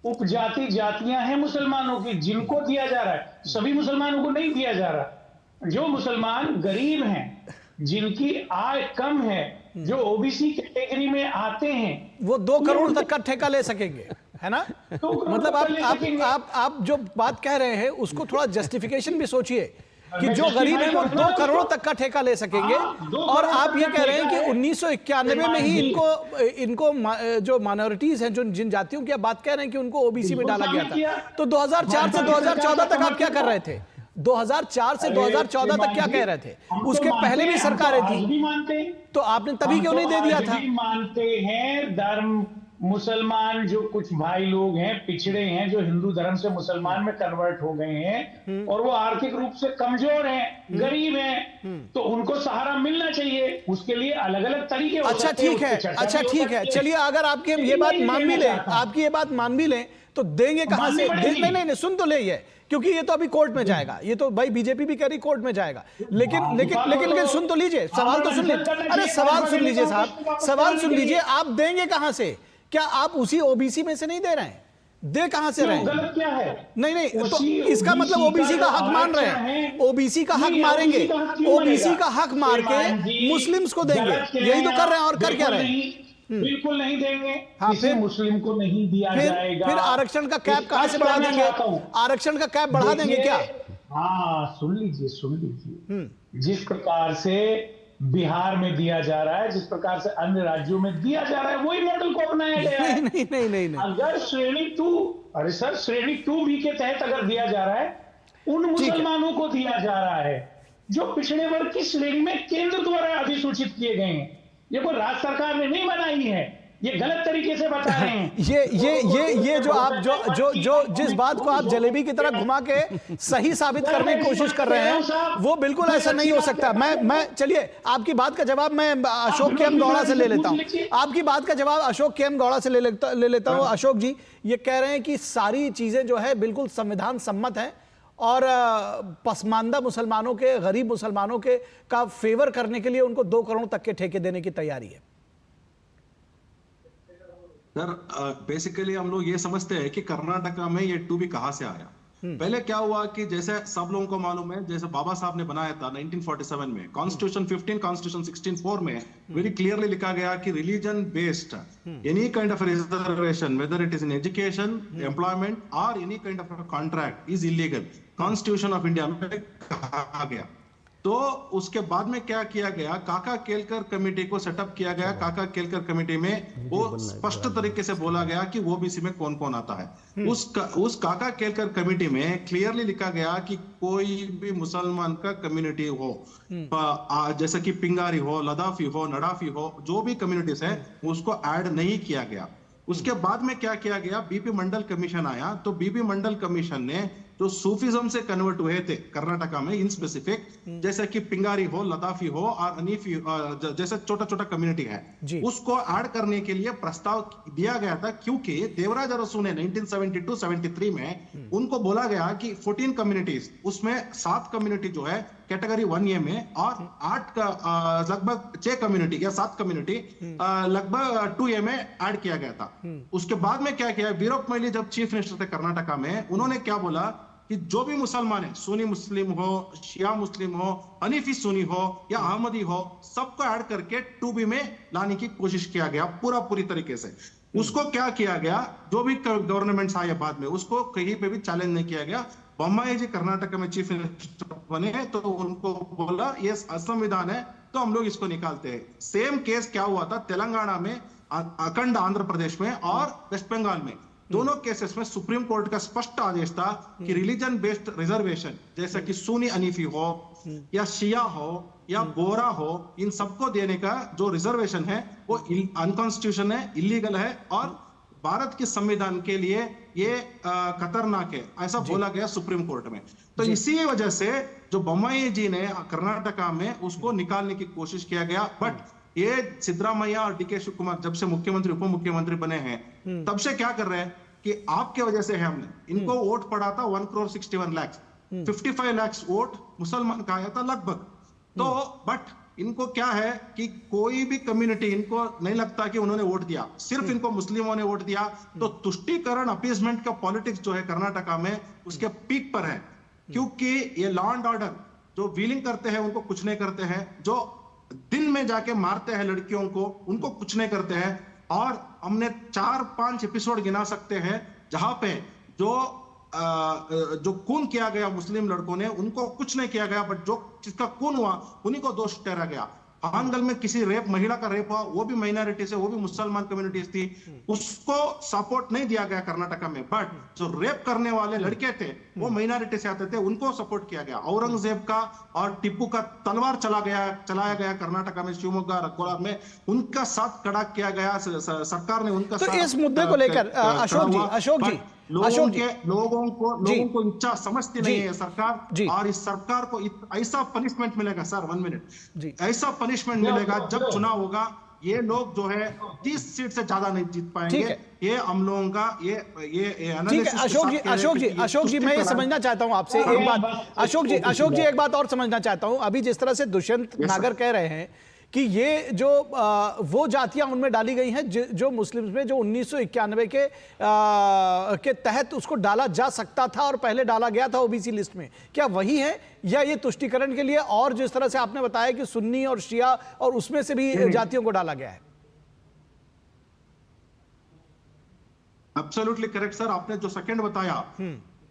उपजाति जातियां हैं मुसलमानों की जिनको दिया जा रहा है, सभी मुसलमानों को नहीं दिया जा रहा। जो मुसलमान गरीब हैं, जिनकी आय कम है, जो ओबीसी कैटेगरी में आते हैं, वो 2 करोड़ तक का ठेका ले सकेंगे, है ना? मतलब आप जो बात कह रहे हैं उसको थोड़ा जस्टिफिकेशन भी सोचिए कि जो गरीब है वो 2 करोड़ तक का ठेका ले सकेंगे, और आप ये कह रहे हैं कि 1991 में ही इनको जो माइनॉरिटीज हैं, जो जिन जातियों की आप बात कह रहे हैं कि उनको ओबीसी में डाला गया था, तो 2004 से 2014 तक आप क्या कर रहे थे? 2004 से 2014 तक क्या कह रहे थे? उसके पहले भी सरकारें थी, तो आपने तभी क्यों नहीं दे दिया था? मानते हैं धर्म, मुसलमान जो कुछ भाई लोग हैं, पिछड़े हैं, जो हिंदू धर्म से मुसलमान में कन्वर्ट हो गए हैं और वो आर्थिक रूप से कमजोर हैं, गरीब हैं, तो उनको सहारा मिलना चाहिए। उसके लिए अलग अलग तरीके हो अच्छा सकते हैं, ठीक है, उसकी चर्चा अच्छा भी हो ठीक है, सकती है। चलिए अगर आपकी ये बात मान भी लें, आपकी ये बात मान भी लें, तो देंगे कहां से? नहीं, सुन तो ले, ये क्योंकि ये तो अभी कोर्ट में जाएगा, ये तो भाई बीजेपी भी कह रही कोर्ट में जाएगा, लेकिन सुन तो लीजिए, सवाल तो सुन लीजिए। अरे सवाल सुन लीजिए साहब, सवाल सुन लीजिए। आप देंगे कहां से? क्या आप उसी ओबीसी में से नहीं दे रहे हैं? दे कहां से रहे हैं? गलत क्या है? नहीं, तो इसका मतलब ओबीसी का हक मान रहे हैं, ओबीसी का हक मारेंगे, ओबीसी का हक मार के मुस्लिम्स को देंगे, यही तो कर रहे हैं। और कर क्या रहे हैं? बिल्कुल नहीं देंगे। हाँ, किसी मुस्लिम को नहीं दिया जाएगा। फिर आरक्षण का कैप कहां से बढ़ा देंगे? आरक्षण का कैप बढ़ा देंगे क्या? हाँ, सुन लीजिए, जिस प्रकार से बिहार में दिया जा रहा है, जिस प्रकार से अन्य राज्यों में दिया जा रहा है, वही मॉडल को अपनाया गया है। नहीं। अगर श्रेणी 2, अरे सर श्रेणी 2B के तहत अगर दिया जा रहा है, उन मुसलमानों को दिया जा रहा है जो पिछड़े वर्ग की श्रेणी में केंद्र द्वारा अधिसूचित किए गए हैं। ये कोई राज्य सरकार ने नहीं बनाई है, ये गलत तरीके से बता रहे हैं। ये जो आप जो जिस बात को आप जलेबी की तरह घुमा के सही साबित करने की कोशिश कर रहे हैं, वो बिल्कुल ऐसा नहीं हो सकता। मैं चलिए आपकी बात का जवाब मैं अशोक केएम गौड़ा से ले लेता हूं। आपकी बात का जवाब अशोक केएम गौड़ा से ले लेता हूं। अशोक जी, ये कह रहे हैं कि सारी चीजें जो है बिल्कुल संविधान सम्मत है और पसमानदा मुसलमानों के, गरीब मुसलमानों के का फेवर करने के लिए उनको 2 करोड़ तक के ठेके देने की तैयारी है। सर बेसिकली हम लोग ये समझते हैं कि कर्नाटका में ये 2B कहां से आया। पहले क्या हुआ कि जैसे सब लोगों को मालूम है, जैसे बाबा साहब ने बनाया था 1947 में कॉन्स्टिट्यूशन 15, कॉन्स्टिट्यूशन 16(4) में वेरी क्लियरली लिखा गया कि religion based any kind of reservation whether it is in education, employment और any kind of contract is illegal. Constitution of India में कहा गया। तो उसके बाद में क्या किया गया, काका केलकर कमेटी को सेटअप किया गया। काका केलकर कमेटी में वो स्पष्ट तरीके से बोला गया कि ओबीसी में कौन कौन आता है। उस काका केलकर कमेटी में क्लियरली लिखा गया कि कोई भी मुसलमान का कम्युनिटी हो, जैसे कि पिंगारी हो, लद्दाफी हो, नडाफी हो, जो भी कम्युनिटीज है उसको ऐड नहीं किया गया। उसके बाद में क्या किया गया, बीपी मंडल कमीशन आया। तो बीपी मंडल कमीशन ने जो सूफीज्म से कन्वर्ट हुए थे कर्नाटका में इन स्पेसिफिक, जैसे कि पिंगारी हो, लद्दाफी हो और अनीफी जैसे छोटा छोटा कम्युनिटी है, उसको ऐड करने के लिए प्रस्ताव दिया गया था। क्योंकि देवराज अरसू ने 1972-73 में उनको बोला गया कि 14 कम्युनिटीज, उसमें 7 कम्युनिटी जो है कैटेगरी 1A में और 8 का लगभग 6 कम्युनिटी या 7 कम्युनिटी लगभग 2A में ऐड किया गया था। उसके बाद में क्या किया, वीरप्प मोइली जब चीफ मिनिस्टर थे कर्नाटका में, उन्होंने क्या बोला कि जो भी मुसलमान है, सुन्नी मुस्लिम हो, शिया मुस्लिम हो, हनीफी सुन्नी हो या अहमदी हो, सबको ऐड करके 2B में लाने की कोशिश किया गया पूरी तरीके से। उसको क्या किया गया, जो भी गवर्नमेंट्स आए बाद में, उसको कहीं पे भी चैलेंज नहीं किया गया। बोम्माई जी कर्नाटक में चीफ मिनिस्टर बने तो उनको बोला ये असंविधान है, तो हम लोग इसको निकालते हैं। सेम केस क्या हुआ था तेलंगाना में, अखंड आंध्र प्रदेश में और वेस्ट बंगाल में। दोनों केसेस में सुप्रीम कोर्ट का स्पष्ट आदेश था कि रिलीजन बेस्ड रिजर्वेशन, जैसे कि सुन्नी हनीफी हो या शिया हो या बोरा हो, इन सबको देने का जो रिजर्वेशन है वो अनकॉन्स्टिट्यूशन है, इलीगल है और भारत के संविधान के लिए ये खतरनाक है, ऐसा बोला गया सुप्रीम कोर्ट में। तो इसी वजह से जो बोम्मई जी ने कर्नाटका में उसको निकालने की कोशिश किया गया। बट ये सिद्धरामैया और डीके शिव कुमार जब से मुख्यमंत्री उप मुख्यमंत्री बने हैं तब से क्या कर रहे हैं कि आपके वजह से है, हमने इनको वोट पड़ा था 1,61 लाख, 55 लाख वोट मुसलमान का आया था लगभग। तो बट इनको क्या है कि कोई भी कम्युनिटी इनको नहीं लगता कि उन्होंने वोट दिया, सिर्फ इनको मुस्लिमों ने वोट दिया। तो तुष्टीकरण अपीजमेंट का पॉलिटिक्स जो है कर्नाटका में उसके पीक पर है, क्योंकि ये लॉ एंड ऑर्डर जो व्हीलिंग करते हैं उनको कुछ नहीं करते हैं, जो दिन में जाके मारते हैं लड़कियों को उनको कुछ नहीं करते हैं। और हमने 4-5 एपिसोड गिना सकते हैं जहां पे जो खून किया गया मुस्लिम लड़कों ने उनको कुछ नहीं किया गया, बट जो जिसका खून हुआ उन्हीं को दोष ठहरा गया। हानगल में किसी महिला का रेप हुआ, वो भी माइनॉरिटी से, वो भी मुसलमान कम्युनिटीज थी, उसको सपोर्ट नहीं दिया गया कर्नाटका में। बट जो रेप करने वाले लड़के थे वो माइनॉरिटी से आते थे, उनको सपोर्ट किया गया। औरंगजेब का और टिप्पू का तलवार चलाया गया कर्नाटका में, शिवमोगा रघुराम में, उनका साथ खड़ा किया गया, सरकार ने उनका तो इस मुद्दे को लेकर अशोक जी लोगों को इच्छा समझती नहीं है सरकार, और इस सरकार को ऐसा पनिशमेंट मिलेगा सर, 1 मिनट, ऐसा पनिशमेंट मिलेगा जब चुनाव होगा, ये लोग जो है 30 सीट से ज्यादा नहीं जीत पाएंगे। ये हम लोगों का ये ठीक है। अशोक जी मैं ये समझना चाहता हूं आपसे एक बात, अशोक जी एक बात और समझना चाहता हूं। अभी जिस तरह से दुष्यंत नागर कह रहे हैं कि ये जो वो जातियां उनमें डाली गई हैं जो मुस्लिम्स में जो 1991 के तहत उसको डाला जा सकता था और पहले डाला गया था ओबीसी लिस्ट में, क्या वही है या ये तुष्टीकरण के लिए और जिस तरह से आपने बताया कि सुन्नी और शिया और उसमें से भी जातियों को डाला गया है? एब्सोल्युटली करेक्ट सर, आपने जो सेकंड बताया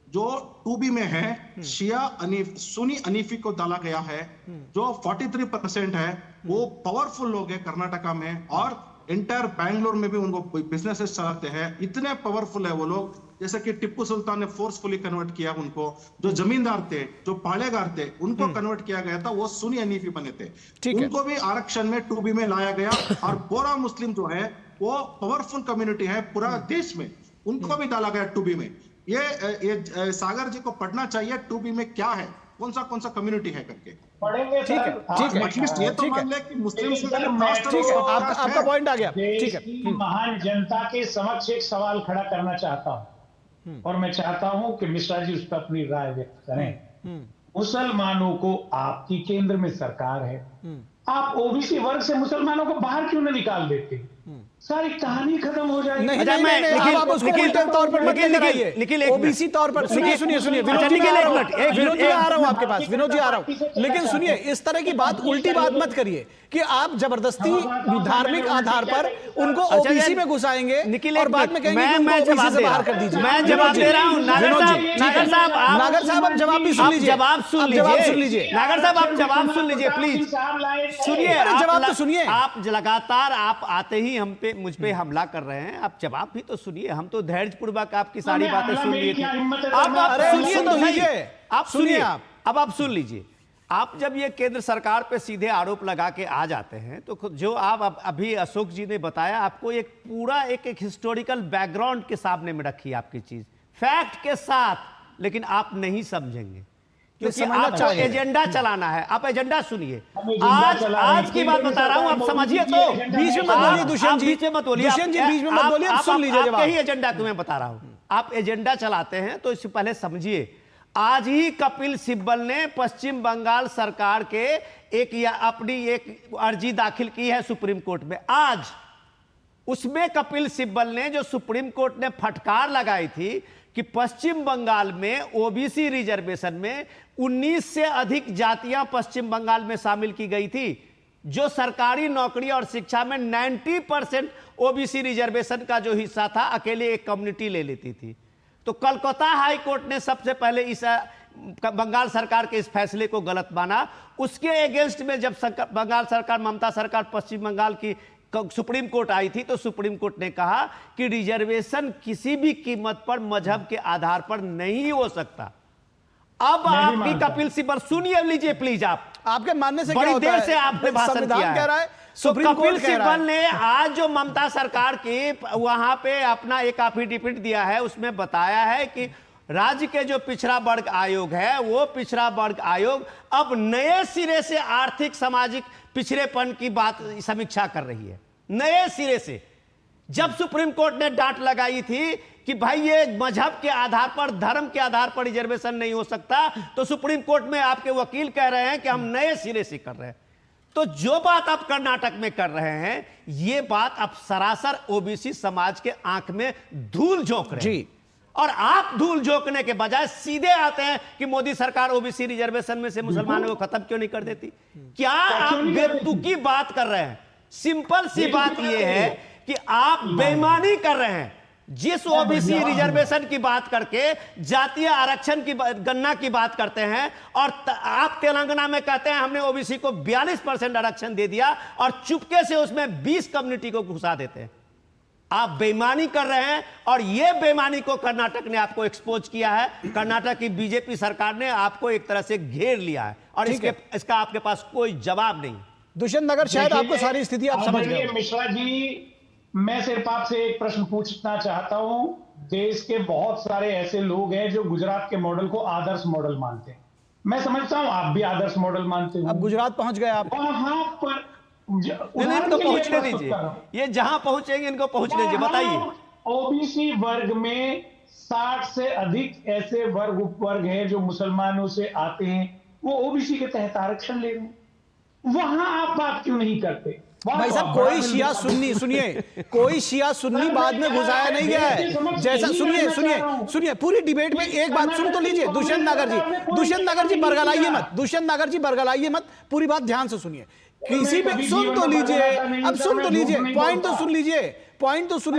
जो 2B में है शिया सुनी अनीफी को डाला गया है, जो 43% है, वो पावरफुल लोग हैं कर्नाटका में, और इंटायर बैंगलोर में भी उनको बिजनेसेस चलाते हैं, इतने पावरफुल है वो लोग। जैसे कि टिप्पू सुल्तान ने फोर्सफुली कन्वर्ट किया उनको, जो जमींदार थे, जो पालेगार थे, उनको कन्वर्ट किया गया था, वो सुनी अनीफी बने थे, उनको भी आरक्षण में 2B में लाया गया। और बोरा मुस्लिम जो है वो पावरफुल कम्युनिटी है पूरा देश में, उनको भी डाला गया 2B में। ये सागर जी को पढ़ना चाहिए 2B में क्या है, कौन सा कम्युनिटी है करके पढ़ेंगे। ठीक है एटलीस्ट ये तो मान ले कि मुस्लिम आपका पॉइंट आ गया। ठीक है, महान जनता के समक्ष एक सवाल खड़ा करना चाहता हूं और मैं चाहता हूं कि मिश्रा जी उस पर अपनी राय व्यक्त करें। मुसलमानों को आपकी केंद्र में सरकार है, आप ओबीसी वर्ग से मुसलमानों को बाहर क्यों न निकाल देते? सारी कहानी खत्म हो जाएगी। नहीं, आप उसको उल्टे तौर पर मत लेकर आइए, ओबीसी तौर पर। सुनिए विनोद जी आ रहा हूं आपके पास, विनोद जी आ रहा हूं, लेकिन सुनिए इस तरह की बात उल्टी बात मत करिए कि आप जबरदस्ती धार्मिक आधार पर उनको ओबीसी में घुसाएंगे और बाद में कहेंगे कि उनको ओबीसी से बाहर कर दीजिए। मैं जवाब दे रहा हूं नागर साहब, आप जवाब भी सुन लीजिए, जवाब सुन लीजिए नागर साहब, आप जवाब सुन लीजिए प्लीज, सुनिए जवाब तो सुनिए। आप लगातार आप आते ही हम पे मुझ पे हमला कर रहे हैं, आप जवाब भी तो सुनिए। हम तो धैर्यपूर्वक आपकी सारी बातें सुन लिए थे, आप सुनिए तो लीजिए, आप सुनिए, अब आप सुन लीजिए। आप जब ये केंद्र सरकार पे सीधे आरोप लगा के आ जाते हैं तो जो आप अभी अशोक जी ने बताया, आपको एक पूरा एक हिस्टोरिकल बैकग्राउंड के सामने में रखी आपकी चीज फैक्ट के साथ, लेकिन आप नहीं समझेंगे क्योंकि आपको एजेंडा चलाना है। आप एजेंडा सुनिए, आज की बात बता रहा हूं, आप समझिए तो। बीच में मत बोलिए दुष्यंत जी, बीच में मत बोलिए, दुष्यंत जी बीच में मत बोलिए, आप सुन लीजिए जवाब। यही एजेंडा तुम्हें बता रहा हूं, आप एजेंडा चलाते हैं तो इससे पहले समझिए। आज ही कपिल सिब्बल ने पश्चिम बंगाल सरकार के अपनी एक अर्जी दाखिल की है सुप्रीम कोर्ट में। आज उसमें कपिल सिब्बल ने जो सुप्रीम कोर्ट ने फटकार लगाई थी कि पश्चिम बंगाल में ओबीसी रिजर्वेशन में 19 से अधिक जातियां पश्चिम बंगाल में शामिल की गई थी, जो सरकारी नौकरी और शिक्षा में 90% ओबीसी रिजर्वेशन का जो हिस्सा था अकेले एक कम्युनिटी ले लेती थी। तो कलकत्ता हाई कोर्ट ने सबसे पहले इस बंगाल सरकार के इस फैसले को गलत माना। उसके अगेंस्ट में जब बंगाल सरकार, ममता सरकार पश्चिम बंगाल की सुप्रीम कोर्ट आई थी तो सुप्रीम कोर्ट ने कहा कि रिजर्वेशन किसी भी कीमत पर मजहब के आधार पर नहीं हो सकता। अब आपकी कपिल सिब्बल सुनिए लीजिए प्लीज, आप आपके मानने से क्या बड़ी होता देर है? से आपने भाषण संविधान किया कह रहा है, तो सुप्रीम कपिल कोर्ट कह रहा सिब्बल ने आज जो ममता सरकार की वहां पे अपना एक एफिडेविट दिया है, उसमें बताया है कि राज्य के जो पिछड़ा वर्ग आयोग है, वो पिछड़ा वर्ग आयोग अब नए सिरे से आर्थिक सामाजिक पिछड़ेपन की बात समीक्षा कर रही है, नए सिरे से। जब सुप्रीम कोर्ट ने डांट लगाई थी कि भाई ये मजहब के आधार पर, धर्म के आधार पर रिजर्वेशन नहीं हो सकता, तो सुप्रीम कोर्ट में आपके वकील कह रहे हैं कि हम नए सिरे से कर रहे हैं। तो जो बात आप कर्नाटक में कर रहे हैं, ये बात आप सरासर ओबीसी समाज के आंख में धूल झोंक रहे हैं। और आप धूल झोंकने के बजाय सीधे आते हैं कि मोदी सरकार ओबीसी रिजर्वेशन में से मुसलमानों को खत्म क्यों नहीं कर देती। क्या आप बेतुकी बात कर रहे हैं? सिंपल सी बात यह है कि आप बेईमानी कर रहे हैं। जिस ओबीसी रिजर्वेशन की बात करके जातीय आरक्षण की गणना की बात करते हैं, और आप तेलंगाना में कहते हैं हमने ओबीसी को 42% आरक्षण दे दिया, और चुपके से उसमें 20 कम्युनिटी को घुसा देते हैं। आप बेईमानी कर रहे हैं, और यह बेईमानी को कर्नाटक ने आपको एक्सपोज किया है। कर्नाटक की बीजेपी सरकार ने आपको एक तरह से घेर लिया है, और इसका आपके पास कोई जवाब नहीं। दुष्यंत नगर, शायद आपको सारी स्थिति आप समझ गए। मिश्रा जी, मैं सिर्फ आपसे एक प्रश्न पूछना चाहता हूं। देश के बहुत सारे ऐसे लोग हैं जो गुजरात के मॉडल को आदर्श मॉडल मानते हैं। मैं समझता हूं आप भी आदर्श मॉडल मानते हो। अब गुजरात पहुंच गए आप। वहां पर इनको पहुंचने दीजिए, ये जहां पहुंचेंगे इनको पहुंचने दीजिए। बताइए, ओबीसी वर्ग में 60 से अधिक ऐसे वर्ग उपवर्ग हैं जो मुसलमानों से आते हैं, वो ओबीसी के तहत आरक्षण ले रहे हैं। वहां आप बात क्यों नहीं करते? भाई साहब, कोई शिया सुन्नी, सुनिए, कोई शिया सुन्नी बाद में घुसाया नहीं गया है। जैसा सुनिए पूरी डिबेट में एक बात सुन तो लीजिए। दुष्यंत नगर जी बरगलाइए मत, पूरी बात ध्यान से सुनिए। किसी पे सुन तो लीजिए, अब सुन तो लीजिए, पॉइंट तो सुन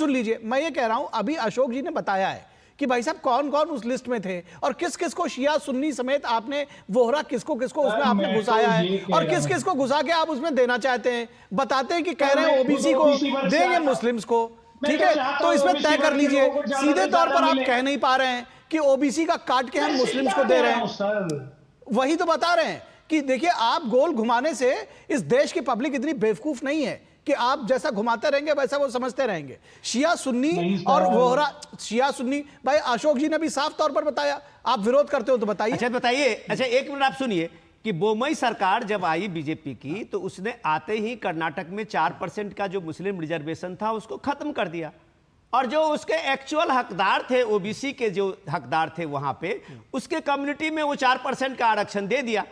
लीजिए। मैं ये कह रहा हूं, अभी अशोक जी ने बताया है कि भाई साहब कौन कौन उस लिस्ट में थे, और किस किस को शिया सुन्नी समेत आपने वोहरा किसको किसको उसमें आपने घुसाया है, और किस किस को घुसा के आप उसमें देना चाहते हैं। बताते हैं कि कह रहे हैं ओबीसी को देंगे, मुस्लिम्स को, ठीक है, तो इसमें तय कर लीजिए। सीधे तौर पर आप कह नहीं पा रहे हैं कि ओबीसी का काट के हम मुस्लिम्स को दे रहे हैं। वही तो बता रहे हैं कि देखिए, आप गोल घुमाने से इस देश की पब्लिक इतनी बेवकूफ नहीं है कि आप जैसा घुमाते रहेंगे वैसा वो समझते रहेंगे। शिया सुन्नी और वोहरा, शिया सुन्नी, भाई अशोक जी ने भी साफ तौर पर बताया। आप विरोध करते हो तो बताइए। अच्छा एक मिनट आप सुनिए कि बोमई सरकार जब आई बीजेपी की, तो उसने आते ही कर्नाटक में 4% का जो मुस्लिम रिजर्वेशन था उसको खत्म कर दिया, और जो उसके एक्चुअल हकदार थे, ओबीसी के जो हकदार थे वहां पे, उसके कम्युनिटी में वो 4% का आरक्षण दे दिया।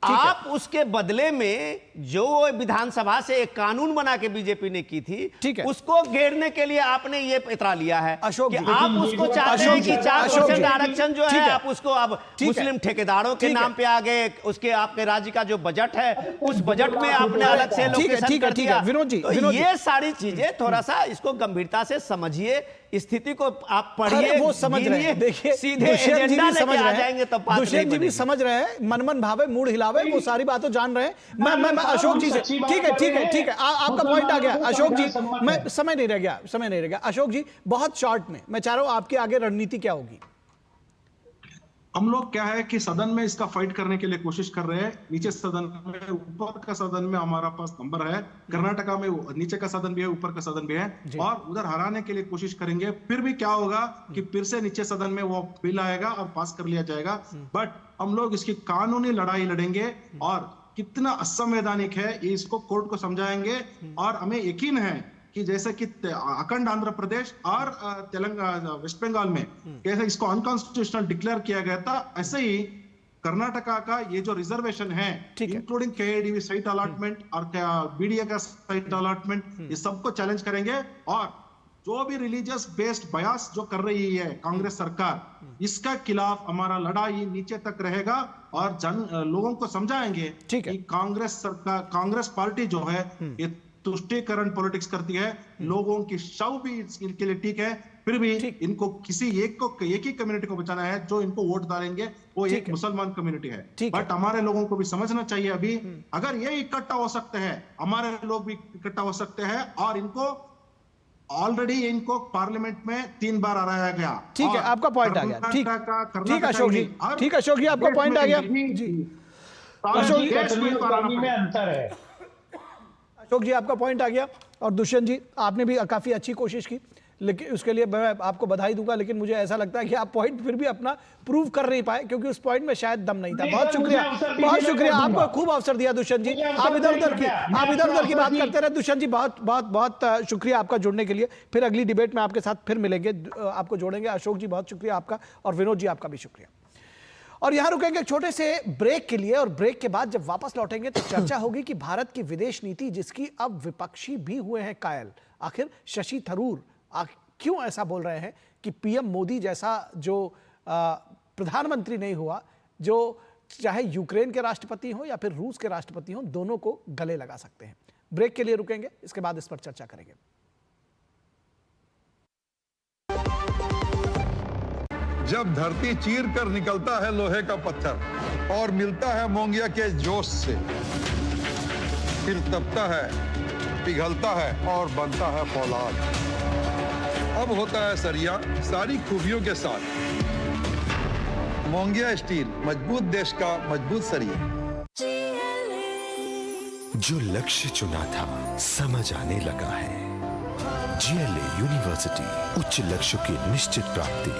आप उसके बदले में जो विधानसभा से एक कानून बना के बीजेपी ने की थी, उसको घेरने के लिए आपने ये पैतरा लिया है कि आप उसको चाहते हैं कि 4% आरक्षण जो है आप उसको अब मुस्लिम ठेकेदारों के नाम पे आ गए। उसके आपके राज्य का जो बजट है, उस बजट में आपने अलग से लोकेशन कर दिया। विनोद जी, ये सारी चीजें थोड़ा सा इसको गंभीरता से समझिए, स्थिति को आप पढ़िए, वो समझ रहे हैं। देखिए, सीधे एजेंडा लेके आ जाएंगे तो बात दुष्यंत जी भी समझ रहे हैं, मन भावे मूड हिलावे, वो सारी बातें जान रहे हैं। मैं अशोक जी से, ठीक है, आपका पॉइंट आ गया अशोक जी। मैं समय नहीं रह गया अशोक जी, बहुत शॉर्ट में मैं चाह रहा हूं आपके आगे रणनीति क्या होगी। हम लोग क्या है कि सदन में इसका फाइट करने के लिए कोशिश कर रहे हैं। नीचे सदन में, ऊपर का सदन में हमारा पास नंबर है। कर्नाटका में नीचे का सदन भी है, ऊपर का सदन भी है, और उधर हराने के लिए कोशिश करेंगे। फिर भी क्या होगा कि फिर से नीचे सदन में वो बिल आएगा और पास कर लिया जाएगा। बट हम लोग इसकी कानूनी लड़ाई लड़ेंगे, और कितना असंवैधानिक है ये इसको कोर्ट को समझाएंगे। और हमें यकीन है कि जैसे कि अखंड आंध्र प्रदेश और तेलंगाना, वेस्ट बंगाल में कैसे इसको अनकॉन्स्टिट्यूशनल डिक्लेयर किया गया था, ऐसे ही कर्नाटका का ये जो रिजर्वेशन है, इंक्लूडिंग केआईडीबी साइट अलॉटमेंट और बीडीए का साइट अलॉटमेंट, ये सबको चैलेंज करेंगे। और जो भी रिलीजियस बेस्ड बयास जो कर रही है कांग्रेस सरकार, इसका खिलाफ हमारा लड़ाई नीचे तक रहेगा, और लोगों को समझाएंगे कि कांग्रेस सरकार, कांग्रेस पार्टी जो है ये तुष्टीकरण पॉलिटिक्स करती है। लोगों की शव भी इनके लिए ठीक है, फिर भी इनको किसी एक ही कम्युनिटी को बचाना है। जो इनको वोट डालेंगे वो एक मुसलमान कम्युनिटी है। बट हमारे लोगों को भी समझना चाहिए, अभी अगर ये इकट्ठा हो सकते हैं, हमारे लोग भी इकट्ठा हो सकते हैं, और इनको ऑलरेडी इनको पार्लियामेंट में 3 बार हराया गया। ठीक है, आपका पॉइंट आ गया। ठीक अशोक जी, ठीक अशोक जी, आपका पॉइंट आ गया जी। अशोक जी में अंतर है। अशोक जी आपका पॉइंट आ गया। और दुष्यंत जी, आपने भी काफी अच्छी कोशिश की, लेकिन उसके लिए मैं आपको बधाई दूंगा, लेकिन मुझे ऐसा लगता है कि आप पॉइंट फिर भी अपना प्रूव कर नहीं पाए, क्योंकि उस पॉइंट में शायद दम नहीं था। बहुत शुक्रिया, बहुत शुक्रिया, आपको खूब अवसर दिया दुष्यंत जी। आप इधर उधर की बात करते रहे दुष्यंत जी। बहुत बहुत बहुत शुक्रिया आपका जुड़ने के लिए। फिर अगली डिबेट में आपके साथ फिर मिलेंगे, आपको जोड़ेंगे। अशोक जी बहुत शुक्रिया आपका, और विनोद जी आपका भी शुक्रिया। और यहां रुकेंगे एक छोटे से ब्रेक के लिए, और ब्रेक के बाद जब वापस लौटेंगे तो चर्चा होगी कि भारत की विदेश नीति, जिसकी अब विपक्षी भी हुए हैं कायल। आखिर शशि थरूर क्यों ऐसा बोल रहे हैं कि पीएम मोदी जैसा जो प्रधानमंत्री नहीं हुआ, जो चाहे यूक्रेन के राष्ट्रपति हो या फिर रूस के राष्ट्रपति हो, दोनों को गले लगा सकते हैं। ब्रेक के लिए रुकेंगे, इसके बाद इस पर चर्चा करेंगे। जब धरती चीर कर निकलता है लोहे का पत्थर और मिलता है मोंगिया के जोश से, फिर तपता है, पिघलता है और बनता है फौलाद। अब होता है सरिया सारी खूबियों के साथ। मोंगिया स्टील, मजबूत देश का मजबूत सरिया। जो लक्ष्य चुना था समझ आने लगा है। जीएलए यूनिवर्सिटी, उच्च लक्ष्य की निश्चित प्राप्ति।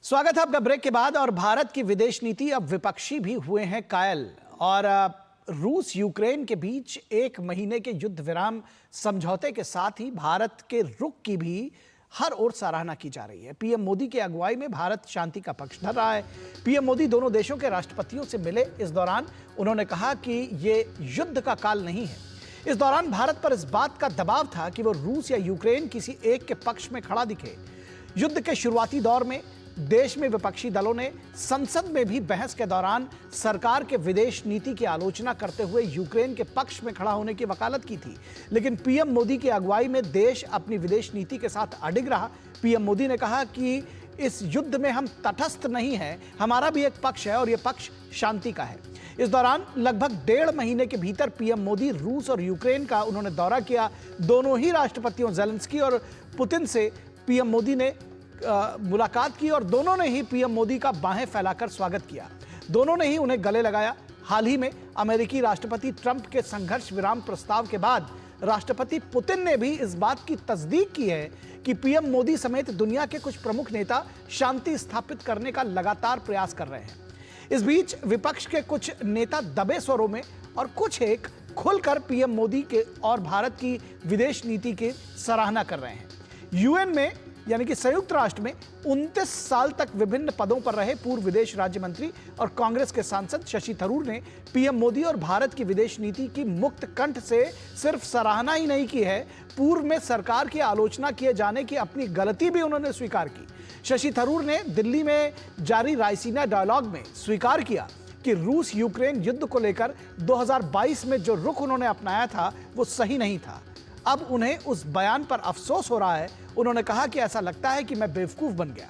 स्वागत है आपका ब्रेक के बाद। और भारत की विदेश नीति अब विपक्षी भी हुए हैं कायल। और रूस यूक्रेन के बीच 1 महीने के युद्ध विराम समझौते के साथ ही भारत के रुख की भी हर ओर सराहना की जा रही है। पीएम मोदी की अगुवाई में भारत शांति का पक्ष धर रहा है। पीएम मोदी दोनों देशों के राष्ट्रपतियों से मिले। इस दौरान उन्होंने कहा कि ये युद्ध का काल नहीं है। इस दौरान भारत पर इस बात का दबाव था कि वो रूस या यूक्रेन किसी एक के पक्ष में खड़ा दिखे। युद्ध के शुरुआती दौर में देश में विपक्षी दलों ने संसद में भी बहस के दौरान सरकार के विदेश नीति की आलोचना करते हुए यूक्रेन के पक्ष में खड़ा होने की वकालत की थी। लेकिन पीएम मोदी की अगुवाई में देश अपनी विदेश नीति के साथ अडिग रहा। पीएम मोदी ने कहा कि इस युद्ध में हम तटस्थ नहीं हैं, हमारा भी एक पक्ष है और यह पक्ष शांति का है। इस दौरान लगभग 1.5 महीने के भीतर पीएम मोदी रूस और यूक्रेन का उन्होंने दौरा किया। दोनों ही राष्ट्रपतियों ज़ेलेंस्की और पुतिन से पीएम मोदी ने मुलाकात की और दोनों ने ही पीएम मोदी का बाहें फैलाकर स्वागत किया। दोनों ने ही उन्हें गले लगाया। हाल ही में अमेरिकी राष्ट्रपति ट्रंप के संघर्ष विराम प्रस्ताव के बाद राष्ट्रपति पुतिन ने भी इस बात की तस्दीक की है कि पीएम मोदी समेत दुनिया के कुछ प्रमुख नेता शांति स्थापित करने का लगातार प्रयास कर रहे हैं। इस बीच विपक्ष के कुछ नेता दबे स्वरों में और कुछ एक खुलकर पीएम मोदी के और भारत की विदेश नीति की सराहना कर रहे हैं। यूएन में यानी कि संयुक्त राष्ट्र में 29 साल तक विभिन्न पदों पर रहे पूर्व विदेश राज्य मंत्री और कांग्रेस के सांसद शशि थरूर ने पीएम मोदी और भारत की विदेश नीति की मुक्त कंठ से सिर्फ सराहना ही नहीं की है, पूर्व में सरकार की आलोचना किए जाने की अपनी गलती भी उन्होंने स्वीकार की। शशि थरूर ने दिल्ली में जारी रायसीना डायलॉग में स्वीकार किया कि रूस यूक्रेन युद्ध को लेकर 2022 में जो रुख उन्होंने अपनाया था वो सही नहीं था। अब उन्हें उस बयान पर अफसोस हो रहा है। उन्होंने कहा कि ऐसा लगता है कि मैं बेवकूफ बन गया।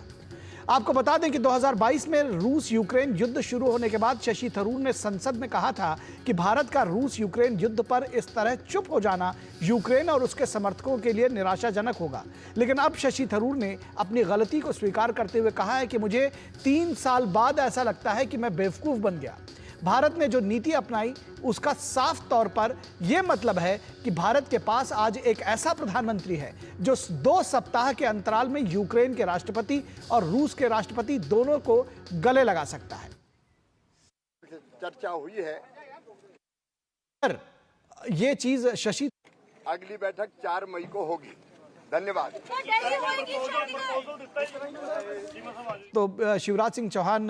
आपको बता दें कि 2022 में रूस यूक्रेन युद्ध शुरू होने के बाद शशि थरूर ने संसद में कहा था कि भारत का रूस यूक्रेन युद्ध पर इस तरह चुप हो जाना यूक्रेन और उसके समर्थकों के लिए निराशाजनक होगा। लेकिन अब शशि थरूर ने अपनी गलती को स्वीकार करते हुए कहा है कि मुझे 3 साल बाद ऐसा लगता है कि मैं बेवकूफ बन गया। भारत ने जो नीति अपनाई उसका साफ तौर पर यह मतलब है कि भारत के पास आज एक ऐसा प्रधानमंत्री है जो 2 सप्ताह के अंतराल में यूक्रेन के राष्ट्रपति और रूस के राष्ट्रपति दोनों को गले लगा सकता है। चर्चा हुई है, यह चीज शशि अगली बैठक 4 मई को होगी। धन्यवाद। तो शिवराज सिंह चौहान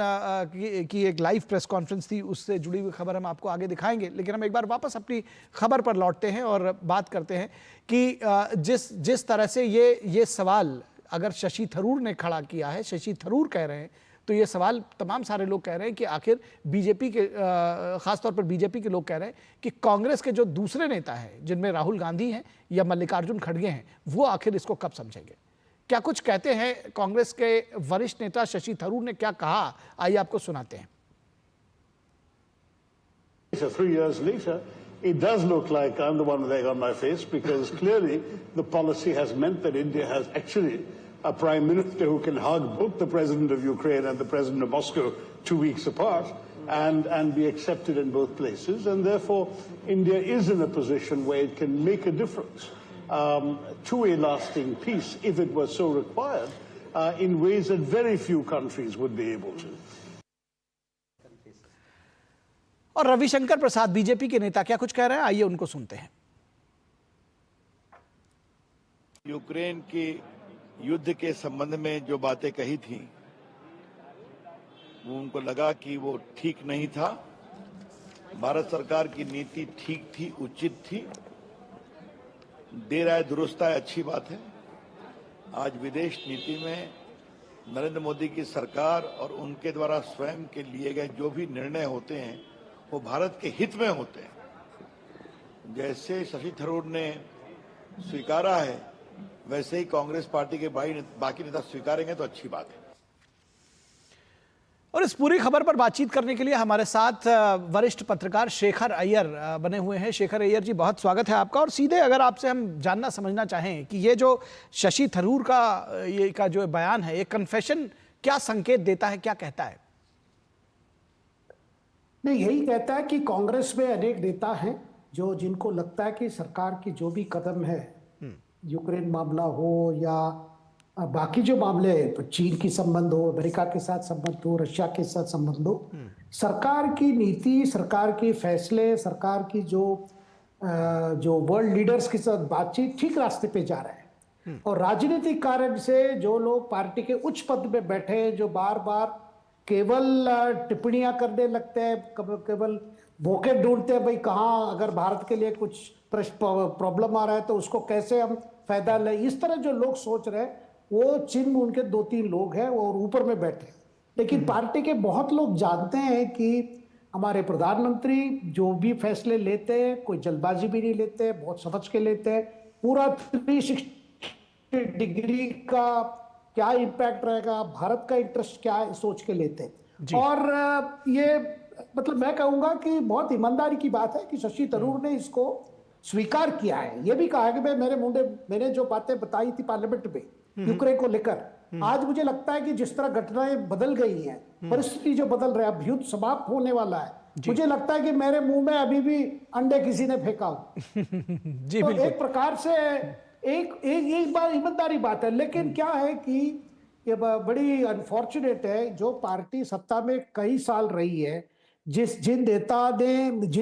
की एक लाइव प्रेस कॉन्फ्रेंस थी, उससे जुड़ी हुई खबर हम आपको आगे दिखाएंगे। लेकिन हम एक बार वापस अपनी खबर पर लौटते हैं और बात करते हैं कि जिस तरह से ये सवाल अगर शशि थरूर ने खड़ा किया है, शशि थरूर कह रहे हैं, तो ये सवाल तमाम सारे लोग कह रहे हैं कि आखिर बीजेपी के खासतौर पर बीजेपी के लोग कह रहे हैं कि कांग्रेस के जो दूसरे नेता हैं जिनमें राहुल गांधी हैं या मल्लिकार्जुन खड़गे हैं, वो आखिर इसको कब समझेंगे। क्या कुछ कहते हैं कांग्रेस के वरिष्ठ नेता शशि थरूर ने क्या कहा, आइए आपको सुनाते हैं। 3 years later, it does look like I'm the one with egg on my face, because clearly the policy has meant that India has actually a prime minister who can hug both the president of Ukraine and the president of Moscow 2 weeks apart and be accepted in both places. And therefore, India is in a position where it can make a difference to a lasting peace, if it was so required, in ways that very few countries would be able to. और रविशंकर प्रसाद BJP के नेता क्या कुछ कह रहे हैं, आइए उनको सुनते हैं। यूक्रेन के युद्ध के संबंध में जो बातें कही थी, वो उनको लगा कि वो ठीक नहीं था। भारत सरकार की नीति ठीक थी, उचित थी, देर आए दुरुस्त आए, अच्छी बात है। आज विदेश नीति में नरेंद्र मोदी की सरकार और उनके द्वारा स्वयं के लिए गए जो भी निर्णय होते हैं वो भारत के हित में होते हैं। जैसे शशि थरूर ने स्वीकारा है, वैसे ही कांग्रेस पार्टी के बाकी नेता स्वीकारेंगे तो अच्छी बात है। और इस पूरी खबर पर बातचीत करने के लिए हमारे साथ वरिष्ठ पत्रकार शेखर अय्यर बने हुए हैं। शेखर अय्यर जी, बहुत स्वागत है आपका। और सीधे अगर आपसे हम जानना समझना चाहें कि ये जो शशि थरूर का जो बयान है, ये कन्फेशन क्या संकेत देता है, क्या कहता है? नहीं, यही कहता है कि कांग्रेस में अनेक नेता हैं जो जिनको लगता है कि सरकार की जो भी कदम है, यूक्रेन मामला हो या बाकी जो मामले चीन की संबंध हो, अमेरिका के साथ संबंध हो, रशिया के साथ संबंध हो, सरकार की नीति, सरकार के फैसले, सरकार की जो वर्ल्ड लीडर्स के साथ बातचीत ठीक रास्ते पे जा रहे हैं। और राजनीतिक कारण से जो लोग पार्टी के उच्च पद में बैठे हैं, जो बार बार केवल टिप्पणियां करने लगते हैं, केवल मौके ढूंढते हैं, भाई कहाँ अगर भारत के लिए कुछ प्रॉब्लम आ रहा है तो उसको कैसे हम फायदा लें, इस तरह जो लोग सोच रहे हैं वो चिन्ह उनके 2-3 लोग हैं और ऊपर में बैठे। लेकिन पार्टी के बहुत लोग जानते हैं कि हमारे प्रधानमंत्री जो भी फैसले लेते हैं कोई जल्दबाजी भी नहीं लेते, बहुत समझ के लेते हैं, पूरा 360 डिग्री का क्या इम्पैक्ट रहेगा, भारत का इंटरेस्ट क्या है, सोच के लेते हैं। और ये मतलब मैं कहूंगा कि बहुत ईमानदारी की बात है कि शशि थरूर ने इसको स्वीकार किया है। ये भी कहा कि भाई मैंने जो बातें बताई थी पार्लियामेंट में यूक्रेन को लेकर, आज मुझे लगता है कि जिस तरह घटनाएं बदल गई हैं, परिस्थिति जो बदल रहा है, युद्ध समाप्त होने वाला है, मुझे लगता है कि मेरे मुंह में अभी भी अंडे किसी ने फेंका हो। जी, तो एक प्रकार से एक बार ईमानदारी बात है। लेकिन क्या है कि ये बड़ी अनफॉर्चुनेट है, जो पार्टी सत्ता में कई साल रही है, जिन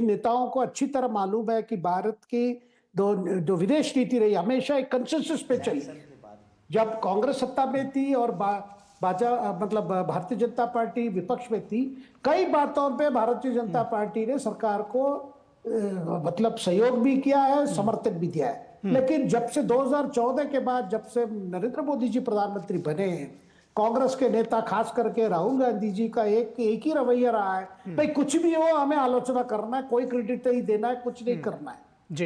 नेताओं को अच्छी तरह मालूम है कि भारत की जो विदेश नीति रही हमेशा एक कंसेंसस पे चली। जब कांग्रेस सत्ता में थी और मतलब भारतीय जनता पार्टी विपक्ष में थी, कई बातों पे भारतीय जनता पार्टी ने सरकार को मतलब सहयोग भी किया है, समर्थन भी दिया है। लेकिन जब से 2014 के बाद, जब से नरेंद्र मोदी जी प्रधानमंत्री बने हैं, कांग्रेस के नेता खास करके राहुल गांधी जी का एक ही रवैया रहा है, भाई कुछ भी हो हमें आलोचना करना है, कोई क्रेडिट नहीं देना है, कुछ नहीं करना है। जी,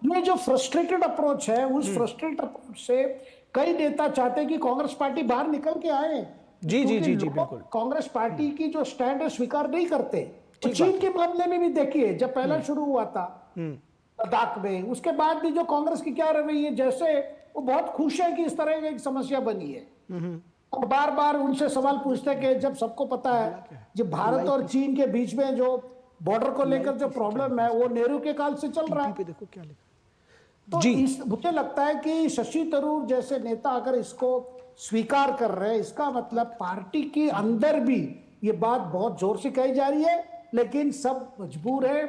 ये जो फ्रस्ट्रेटेड अप्रोच है, उस फ्रस्ट्रेटेड अप्रोच से कई नेता चाहते हैं कि कांग्रेस पार्टी बाहर निकल के आए। जी, बिल्कुल। कांग्रेस पार्टी की जो स्टैंड है स्वीकार नहीं करते। तो चीन के मामले में भी देखिए, जब पहला शुरू हुआ था लद्दाख में, उसके बाद भी जो कांग्रेस की क्या रवैया है, जैसे वो बहुत खुश है कि इस तरह की एक समस्या बनी है, और बार बार उनसे सवाल पूछते कि जब सबको पता है जब भारत और चीन के बीच में जो बॉर्डर को लेकर जो प्रॉब्लम है वो नेहरू के काल से चल रहा है। देखो क्या तो मुझे लगता है कि शशि थरूर जैसे नेता अगर इसको स्वीकार कर रहे हैं, इसका मतलब पार्टी के अंदर भी ये बात बहुत जोर से कही जा रही है, लेकिन सब मजबूर है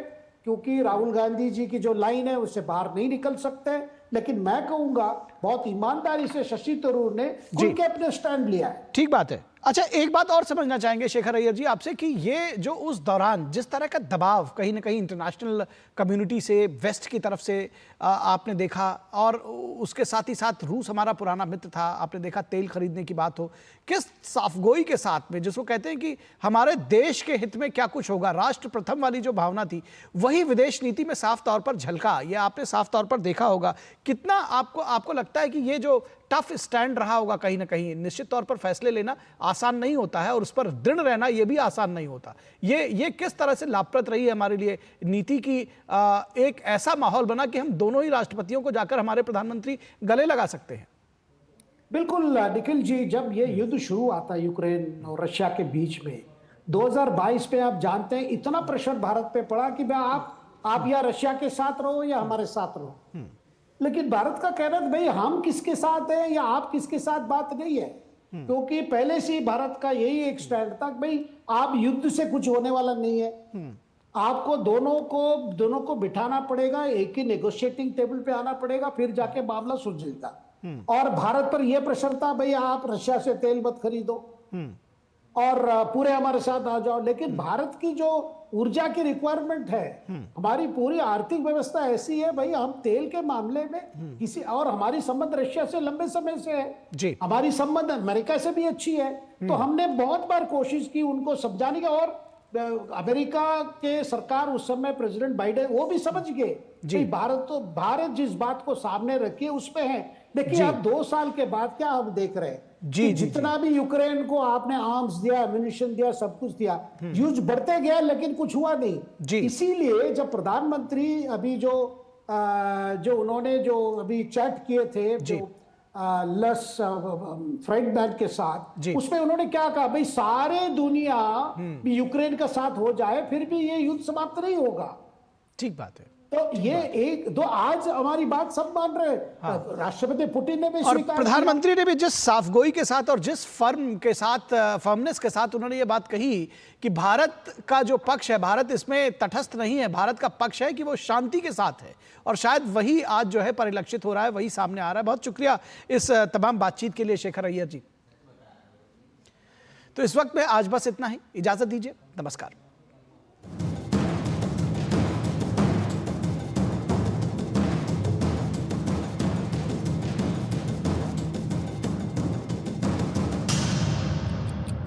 क्योंकि राहुल गांधी जी की जो लाइन है उससे बाहर नहीं निकल सकते। लेकिन मैं कहूंगा बहुत ईमानदारी से शशि थरूर ने खुल के अपने स्टैंड लिया है। ठीक बात है। अच्छा, एक बात और समझना चाहेंगे शेखर अय्यर जी आपसे कि ये जो उस दौरान जिस तरह का दबाव कहीं ना कहीं इंटरनेशनल कम्युनिटी से, वेस्ट की तरफ से आपने देखा, और उसके साथ ही साथ रूस हमारा पुराना मित्र था, आपने देखा तेल खरीदने की बात हो, किस साफगोई के साथ में, जिसको कहते हैं कि हमारे देश के हित में क्या कुछ होगा, राष्ट्र प्रथम वाली जो भावना थी, वही विदेश नीति में साफ तौर पर झलका। ये आपने साफ तौर पर देखा होगा। कितना आपको लगता है कि ये जो टफ स्टैंड रहा होगा कहीं ना कहीं, निश्चित तौर पर फैसले लेना आसान नहीं होता है और उस पर दृढ़ रहना ये भी आसान नहीं होता। ये किस तरह से लाभप्रद रही है हमारे लिए नीति की एक ऐसा माहौल बना कि हम दोनों ही राष्ट्रपतियों को जाकर हमारे प्रधानमंत्री गले लगा सकते हैं? बिल्कुल निखिल जी, जब ये युद्ध शुरू आता यूक्रेन और रशिया के बीच में 2022 में, आप जानते हैं इतना प्रेशर भारत पे पड़ा कि भाई आप या रशिया के साथ रहो या हमारे साथ रहो। लेकिन भारत का कहना है भाई हम किसके साथ हैं या आप किसके साथ बात नहीं है, क्योंकि पहले से ही भारत का यही एक स्टैंड था भाई आप युद्ध से कुछ होने वाला नहीं है, आपको दोनों को बिठाना पड़ेगा, एक ही नेगोशिएटिंग टेबल पे आना पड़ेगा, फिर जाके मामला सुलझेगा। और भारत पर यह प्रेशर था भाई आप रशिया से तेल मत खरीदो और पूरे हमारे साथ आ जाओ। लेकिन भारत की जो ऊर्जा की रिक्वायरमेंट है, हमारी पूरी आर्थिक व्यवस्था ऐसी है भाई, हम तेल के मामले में किसी और हमारी संबंध रशिया से लंबे समय से है जी, हमारी संबंध अमेरिका से भी अच्छी है। तो हमने बहुत बार कोशिश की उनको समझाने की, और अमेरिका के सरकार उस समय प्रेसिडेंट बाइडेन वो भी समझ गए भारत जिस बात को सामने रखी है उसमें है। देखिए अब 2 साल के बाद क्या हम देख रहे हैं जी, जितना भी यूक्रेन को आपने आर्म्स दिया, एम्यूनिशन दिया, सब कुछ दिया, युद्ध बढ़ते गया लेकिन कुछ हुआ नहीं। इसीलिए जब प्रधानमंत्री अभी जो उन्होंने जो अभी चैट किए थे लस फ्रेडमैन के साथ, उसमें उन्होंने क्या कहा भाई सारे दुनिया भी यूक्रेन का साथ हो जाए फिर भी ये युद्ध समाप्त नहीं होगा। ठीक बात है। तो ये आज हमारी बात सब मान रहे हैं। राष्ट्रपति पुतिन ने भी और प्रधानमंत्री ने भी जिस साफगोई के साथ और जिस फर्मनेस के साथ उन्होंने ये बात कही कि भारत का जो पक्ष है, भारत इसमें तटस्थ नहीं है, भारत का पक्ष है कि वो शांति के साथ है, और शायद वही आज जो है परिलक्षित हो रहा है, वही सामने आ रहा है। बहुत शुक्रिया इस तमाम बातचीत के लिए शेखर अय्यर जी। तो इस वक्त में आज बस इतना ही, इजाजत दीजिए, नमस्कार।